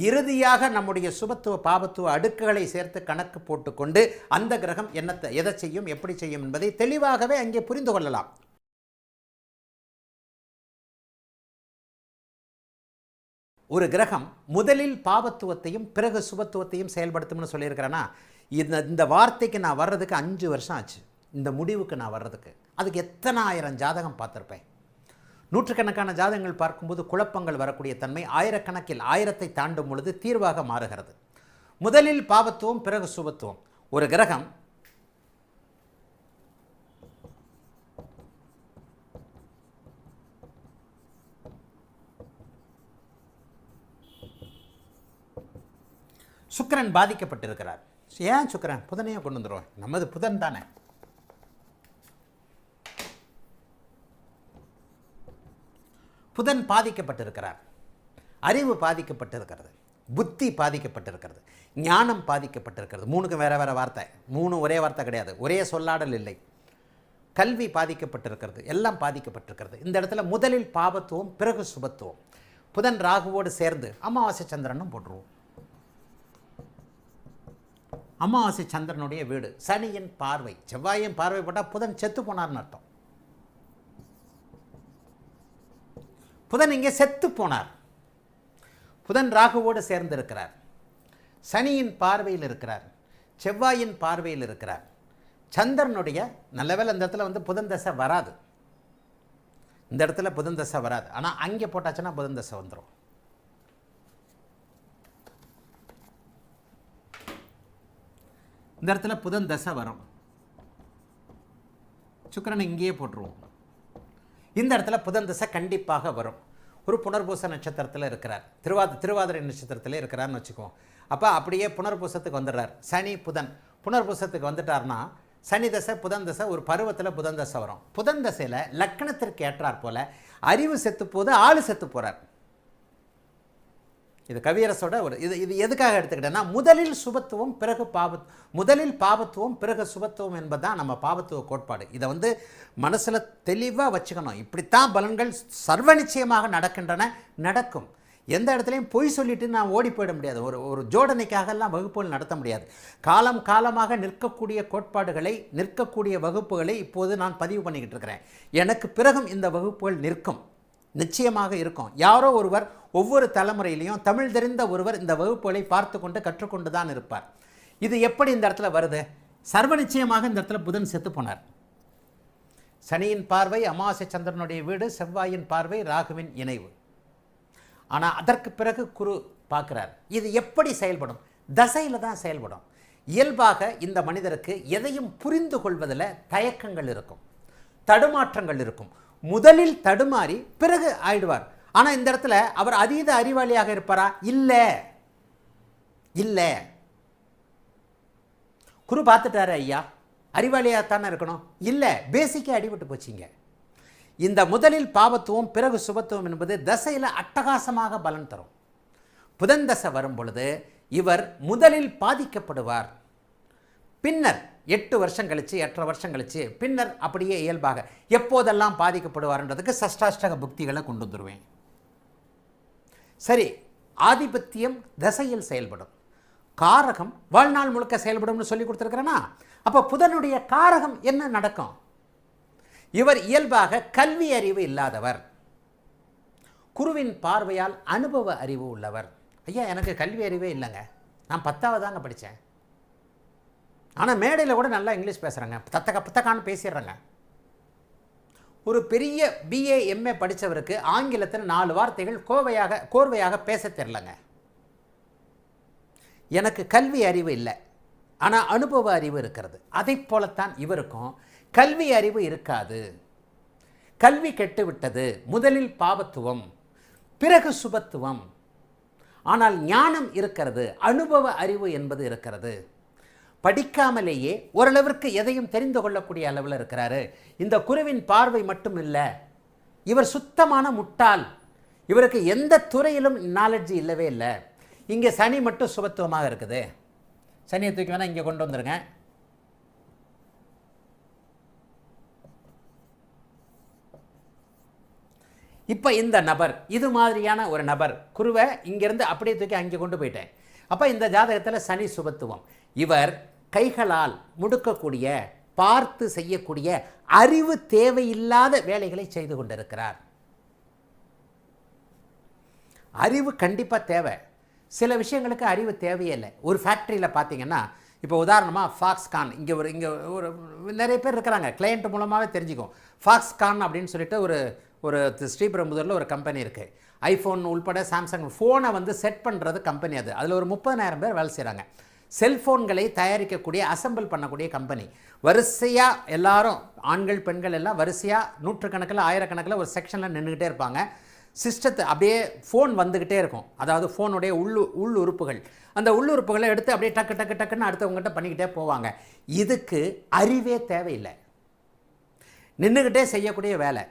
[SPEAKER 1] இறுதியாக நம்முடைய சுபத்துவ பாபத்துவ அடுக்குகளை சேர்த்து கணக்கு போட்டுக்கொண்டு அந்த கிரகம் எதை செய்யும், எப்படி செய்யும் என்பதை தெளிவாகவே அங்கே புரிந்து கொள்ளலாம். ஒரு கிரகம் முதலில் பாபத்துவத்தையும் பிறகு சுபத்துவத்தையும் செயல்படுத்தும்னு சொல்லியிருக்கிறேன்னா, இந்த வார்த்தைக்கு நான் வர்றதுக்கு 5 வருஷம் ஆச்சு. இந்த முடிவுக்கு நான் வர்றதுக்கு அதுக்கு எத்தனை ஆயிரம் ஜாதகம் பார்த்துருப்பேன். நூற்றுக்கணக்கான ஜாதகங்கள் பார்க்கும்போது குழப்பங்கள் வரக்கூடிய தன்மை ஆயிரக்கணக்கில் 1000ஐ தாண்டும் பொழுது தீர்வாக மாறுகிறது. முதலில் பாவத்துவம், பிறகு சுபத்துவம். ஒரு கிரகம் சுக்கிரன் பாதிக்கப்பட்டிருக்கிறார். ஏன் சுக்கிரன் புதனையே கொண்டு வந்துடுவோம், நமது புதன் தானே. புதன் பாதிக்கப்பட்டிருக்கிறார், அறிவு பாதிக்கப்பட்டிருக்கிறது, புத்தி பாதிக்கப்பட்டிருக்கிறது, ஞானம் பாதிக்கப்பட்டிருக்கிறது. 3க்கு வேறு வேறு வார்த்தை, 3 ஒரே வார்த்தை கிடையாது, ஒரே சொல்லாடல் இல்லை. கல்வி பாதிக்கப்பட்டிருக்கிறது, எல்லாம் பாதிக்கப்பட்டிருக்கிறது. இந்த இடத்துல முதலில் பாபத்துவம், பிறகு சுபத்துவம். புதன் ராகுவோடு சேர்ந்து அமாவாசை சந்திரனும் போட்டுருவோம். அமாவாசை சந்திரனுடைய வீடு, சனியின் பார்வை, செவ்வாயின் பார்வை போட்டால் புதன் செத்து போனார்னு அர்த்தம். புதன் இங்கே செத்து போனார். புதன் ராகுவோடு சேர்ந்து இருக்கிறார், சனியின் பார்வையில் இருக்கிறார், செவ்வாயின் பார்வையில் இருக்கிறார். சந்திரனுடைய நல்லவேளை இந்த இடத்துல வந்து புதன் தசை வராது, இந்த இடத்துல புதன் தசை வராது. ஆனால் அங்கே போட்டாச்சுன்னா புதன் தசை வந்துடும். இந்த இடத்துல புதன் தசை வரும். சுக்கிரன் இங்கேயே போட்டுருவோம். இந்த இடத்துல புதன் தசை கண்டிப்பாக வரும். ஒரு புனர்பூச நட்சத்திரத்தில் இருக்கிறார், திருவாதிரை நட்சத்திரத்தில் இருக்கிறார்னு வச்சுக்குவோம். அப்போ அப்படியே புனர்பூசத்துக்கு வந்துடுறார். சனி புதன் புனர்பூசத்துக்கு வந்துட்டார்னா சனி தசை புதன் தசை ஒரு பருவத்தில் புதன் தசை வரும். புதன் தசையில் லக்னத்திற்கு ஏற்றார் போல அறிவு செத்து போது ஆளு செத்து போகிறார். இது கவியரசோட ஒரு இது எதுக்காக எடுத்துக்கிட்டேன்னா, முதலில் சுபத்துவம் பிறகு முதலில் பாபத்துவம் பிறகு சுபத்துவம் என்பதுதான் நம்ம பாபத்துவ கோட்பாடு. இதை வந்து மனசில் தெளிவாக வச்சுக்கணும். இப்படித்தான் பலன்கள் சர்வ நிச்சயமாக நடக்கின்றன, நடக்கும். எந்த இடத்துலையும் பொய் சொல்லிட்டு நான் ஓடி போயிட முடியாது. ஒரு ஜோடனைக்காகலாம் வகுப்புகள் நடத்த முடியாது. காலம் காலமாக நிற்கக்கூடிய கோட்பாடுகளை, நிற்கக்கூடிய வகுப்புகளை இப்போது நான் பதிவு பண்ணிக்கிட்டு இருக்கிறேன். எனக்கு பிறகும் இந்த வகுப்புகள் நிற்கும், நிச்சயமாக இருக்கும். யாரோ ஒருவர் ஒவ்வொரு தலைமுறையிலையும் தமிழ் தெரிந்த ஒருவர் இந்த வகுப்புகளை பார்த்து கொண்டு கற்றுக்கொண்டு தான் இருப்பார். இது எப்படி இந்த இடத்துல வருது? சர்வ நிச்சயமாக இந்த இடத்துல புதன் செத்து போனார். சனியின் பார்வை அமாவாசை சந்திரனுடைய வீடு, செவ்வாயின் பார்வை ராகுவின் இணைவு. ஆனால் அதற்கு பிறகு குரு பார்க்குறார். இது எப்படி செயல்படும்? தசையில் தான் செயல்படும். இயல்பாக இந்த மனிதருக்கு எதையும் புரிந்து கொள்வதில் தயக்கங்கள் இருக்கும், தடுமாற்றங்கள் இருக்கும். முதலில் தடுமாறி பிறகு ஆயிடுவார். ஆனால் இந்த இடத்துல அவர் அதீத அறிவாளியாக இருப்பாரா? இல்லை இல்லை. குரு பார்த்துட்டாரு, ஐயா அறிவாளியாக தானே இருக்கணும். இல்லை, பேசிக்காக அடிபட்டு போச்சிங்க. இந்த முதலில் பாபத்துவம் பிறகு சுபத்துவம் என்பது தசையில் அட்டகாசமாக பலன் தரும். புதன் தசை வரும் பொழுது இவர் முதலில் பாதிக்கப்படுவார். பின்னர் 8 வருஷம் கழிச்சு 8.5 வருஷம் கழிச்சு பின்னர் அப்படியே இயல்பாக எப்போதெல்லாம் பாதிக்கப்படுவார்ன்றதுக்கு சஷ்டாஷ்டக புக்திகளை கொண்டு வந்துடுவேன். சரி, ஆதிபத்தியம் தசையில் செயல்படும், காரகம் வாழ்நாள் முழுக்க செயல்படும்னு சொல்லி கொடுத்துருக்கிறேன்னா, அப்போ புதனுடைய காரகம் என்ன நடக்கும்? இவர் இயல்பாக கல்வி அறிவு இல்லாதவர், குருவின் பார்வையால் அனுபவ அறிவு உள்ளவர். ஐயா எனக்கு கல்வி அறிவே இல்லைங்க, நான் 10வது தாங்க படித்தேன். ஆனால் மேடையில் கூட நல்லா இங்கிலீஷ் பேசுகிறாங்க, புத்தகான்னு பேசிடுறாங்க. ஒரு பெரிய BA MA படித்தவருக்கு ஆங்கிலத்தில் 4 வார்த்தைகள் கோர்வையாக பேச தெரிலங்க. எனக்கு கல்வி அறிவு இல்லை, ஆனால் அனுபவ அறிவு இருக்கிறது. அதை போலத்தான் இவருக்கும் கல்வி அறிவு இருக்காது. கல்வி கெட்டுவிட்டது. முதலில் பாபத்துவம் பிறகு சுபத்துவம். ஆனால் ஞானம் இருக்கிறது, அனுபவ அறிவு என்பது இருக்கிறது. படிக்காமலேயே ஓரளவிற்கு எதையும் தெரிந்து கொள்ளக்கூடிய அளவில் இருக்கிறாரு. இந்த குருவின் பார்வை மட்டும் இல்லை, இவர் சுத்தமான முட்டாள். இவருக்கு எந்த துறையிலும் நாலெட்ஜ் இல்லவே இல்லை. இங்கே சனி மட்டும் சுபத்துவமாக இருக்குது. சனியை தூக்கி வேணால் இங்கே கொண்டு வந்துருங்க. இப்போ இந்த நபர், இது மாதிரியான ஒரு நபர், குருவை இங்கேருந்து அப்படியே தூக்கி அங்கே கொண்டு போயிட்டேன். அப்போ இந்த ஜாதகத்தில் சனி சுபத்துவம். இவர் கைகளால் முடுக்கக்கூடிய, பார்த்து செய்யக்கூடிய, அறிவு தேவையில்லாத வேலைகளை செய்து கொண்டிருக்கிறார். அறிவு கண்டிப்பாக தேவை. சில விஷயங்களுக்கு அறிவு தேவையே இல்லை. ஒரு ஃபேக்ட்ரியில் பார்த்தீங்கன்னா, இப்போ உதாரணமாக ஃபாக்ஸ்கான், இங்கே ஒரு நிறைய பேர் இருக்கிறாங்க, கிளையண்ட் மூலமாகவே தெரிஞ்சுக்கும். ஃபாக்ஸ்கான் அப்படின்னு சொல்லிட்டு ஒரு ஸ்ரீபெரும்புதூரில் ஒரு கம்பெனி இருக்குது. ஐஃபோன் உள்பட சாம்சங் ஃபோனை வந்து செட் பண்ணுறது கம்பெனி அது. அதில் ஒரு 30,000 பேர் வேலை செய்கிறாங்க. செல்ஃபோன்களை தயாரிக்கக்கூடிய, அசம்பிள் பண்ணக்கூடிய கம்பெனி. வரிசையாக எல்லாரும், ஆண்கள் பெண்கள் எல்லாம் வரிசையாக 100 கணக்கில் 1000 கணக்கில் ஒரு செக்ஷனில் நின்றுக்கிட்டே இருப்பாங்க.
[SPEAKER 2] சிஸ்டத்தை அப்படியே ஃபோன் வந்துக்கிட்டே இருக்கும். அதாவது ஃபோனுடைய உள்ளுறுப்புகள், அந்த உள்ளுறுப்புகளை எடுத்து அப்படியே டக்கு டக்கு டக்குன்னு அடுத்தவங்ககிட்ட பண்ணிக்கிட்டே போவாங்க. இதுக்கு அறிவே தேவையில்லை. நின்றுக்கிட்டே செய்யக்கூடிய வேலை,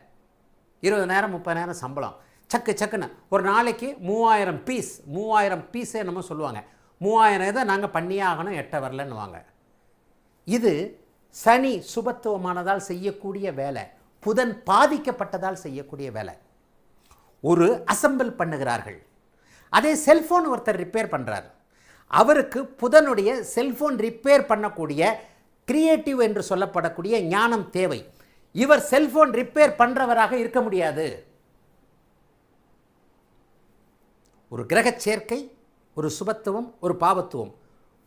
[SPEAKER 2] 20 நேரம் 30 நேரம் சம்பளம், சக்கு சக்குன்னு ஒரு நாளைக்கு 3000 பீஸே என்னமோ சொல்லுவாங்க. 3000 இதை நாங்கள் பண்ணியே ஆகணும், 8 வரலன்னுவாங்க. இது சனி சுபத்துவமானதால் செய்யக்கூடிய வேலை, புதன் பாதிக்கப்பட்டதால் செய்யக்கூடிய வேலை. ஒரு அசம்பிள் பண்ணுகிறார்கள். அதே செல்ஃபோன் ஒருத்தர் ரிப்பேர் பண்ணுறார், அவருக்கு புதனுடைய செல்ஃபோன் ரிப்பேர் பண்ணக்கூடிய கிரியேட்டிவ் என்று சொல்லப்படக்கூடிய ஞானம் தேவை. இவர் செல்ஃபோன் ரிப்பேர் பண்ணுறவராக இருக்க முடியாது. ஒரு கிரக சேர்க்கை, ஒரு சுபத்துவம், ஒரு பாவத்துவம்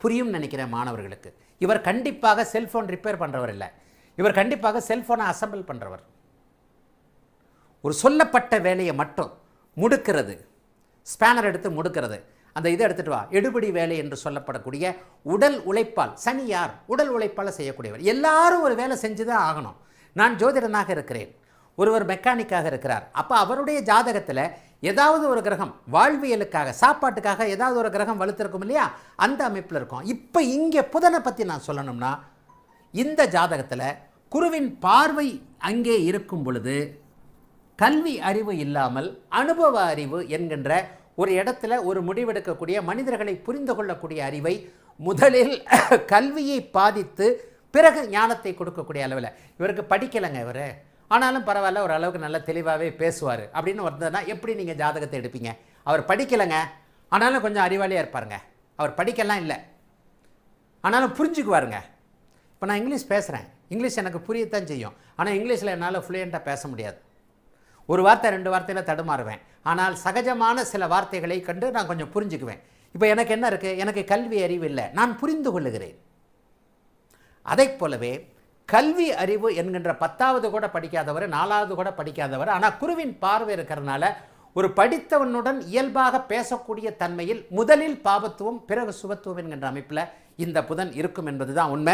[SPEAKER 2] புரியும் நினைக்கிறேன் மாணவர்களுக்கு. இவர் கண்டிப்பாக செல்ஃபோன் ரிப்பேர் பண்ணுறவர் இல்லை, இவர் கண்டிப்பாக செல்ஃபோனை அசம்பிள் பண்ணுறவர். ஒரு சொல்லப்பட்ட வேலையை மட்டும் முடுக்கிறது, ஸ்பேனர் எடுத்து முடுக்கிறது, அந்த இதை எடுத்துகிட்டு வா, எடுபடி வேலை என்று சொல்லப்படக்கூடிய உடல் உழைப்பால். சனி யார்? உடல் உழைப்பால் செய்யக்கூடியவர். எல்லாரும் ஒரு வேலை செஞ்சு தான் ஆகணும். நான் ஜோதிடனாக இருக்கிறேன், ஒருவர் மெக்கானிக்காக இருக்கிறார். அப்போ அவருடைய ஜாதகத்தில் ஏதாவது ஒரு கிரகம் வாழ்வியலுக்காக, சாப்பாட்டுக்காக ஏதாவது ஒரு கிரகம் வலுத்திருக்கும் இல்லையா, அந்த அமைப்பில் இருக்கும். இப்போ இங்கே புதனை பற்றி நான் சொல்லணும்னா, இந்த ஜாதகத்தில் குருவின் பார்வை அங்கே இருக்கும் பொழுது கல்வி அறிவு இல்லாமல் அனுபவ அறிவு என்கின்ற ஒரு இடத்துல ஒரு முடிவெடுக்கக்கூடிய, மனிதர்களை புரிந்து கொள்ளக்கூடிய அறிவை முதலில் கல்வியை பாதித்து பிறகு ஞானத்தை கொடுக்கக்கூடிய அளவில். இவருக்கு படிக்கலைங்க இவர், ஆனாலும் பரவாயில்ல, ஒரு அளவுக்கு நல்லா தெளிவாகவே பேசுவார் அப்படின்னு வந்ததுன்னா எப்படி நீங்கள் ஜாதகத்தை எடுப்பீங்க? அவர் படிக்கலைங்க, ஆனாலும் கொஞ்சம் அறிவாளியாக இருப்பாருங்க. அவர் படிக்கலாம் இல்லை, ஆனாலும் புரிஞ்சுக்குவாருங்க. இப்போ நான் இங்கிலீஷ் பேசுகிறேன், இங்கிலீஷ் எனக்கு புரியத்தான் செய்யும், ஆனால் இங்கிலீஷில் என்னால் ஃப்ளூயண்ட்டாக பேச முடியாது. ஒரு வார்த்தை 2 வார்த்தையில் தடுமாறுவேன், ஆனால் சகஜமான சில வார்த்தைகளை கண்டு நான் கொஞ்சம் புரிஞ்சுக்குவேன். இப்போ எனக்கு என்ன இருக்குது? எனக்கு கல்வி அறிவு இல்லை, நான் புரிந்து கொள்ளுகிறேன். அதை போலவே கல்வி அறிவு என்கின்ற 10வது கூட படிக்காதவர், 4வது கூட படிக்காதவர், ஆனால் குருவின் பார்வை இருக்கிறதுனால ஒரு படித்தவனுடன் இயல்பாக பேசக்கூடிய தன்மையில் முதலில் பாவத்துவம் பிறகு சுபத்துவம் என்கின்ற அமைப்பில் இந்த புதன் இருக்கும் என்பது தான் உண்மை.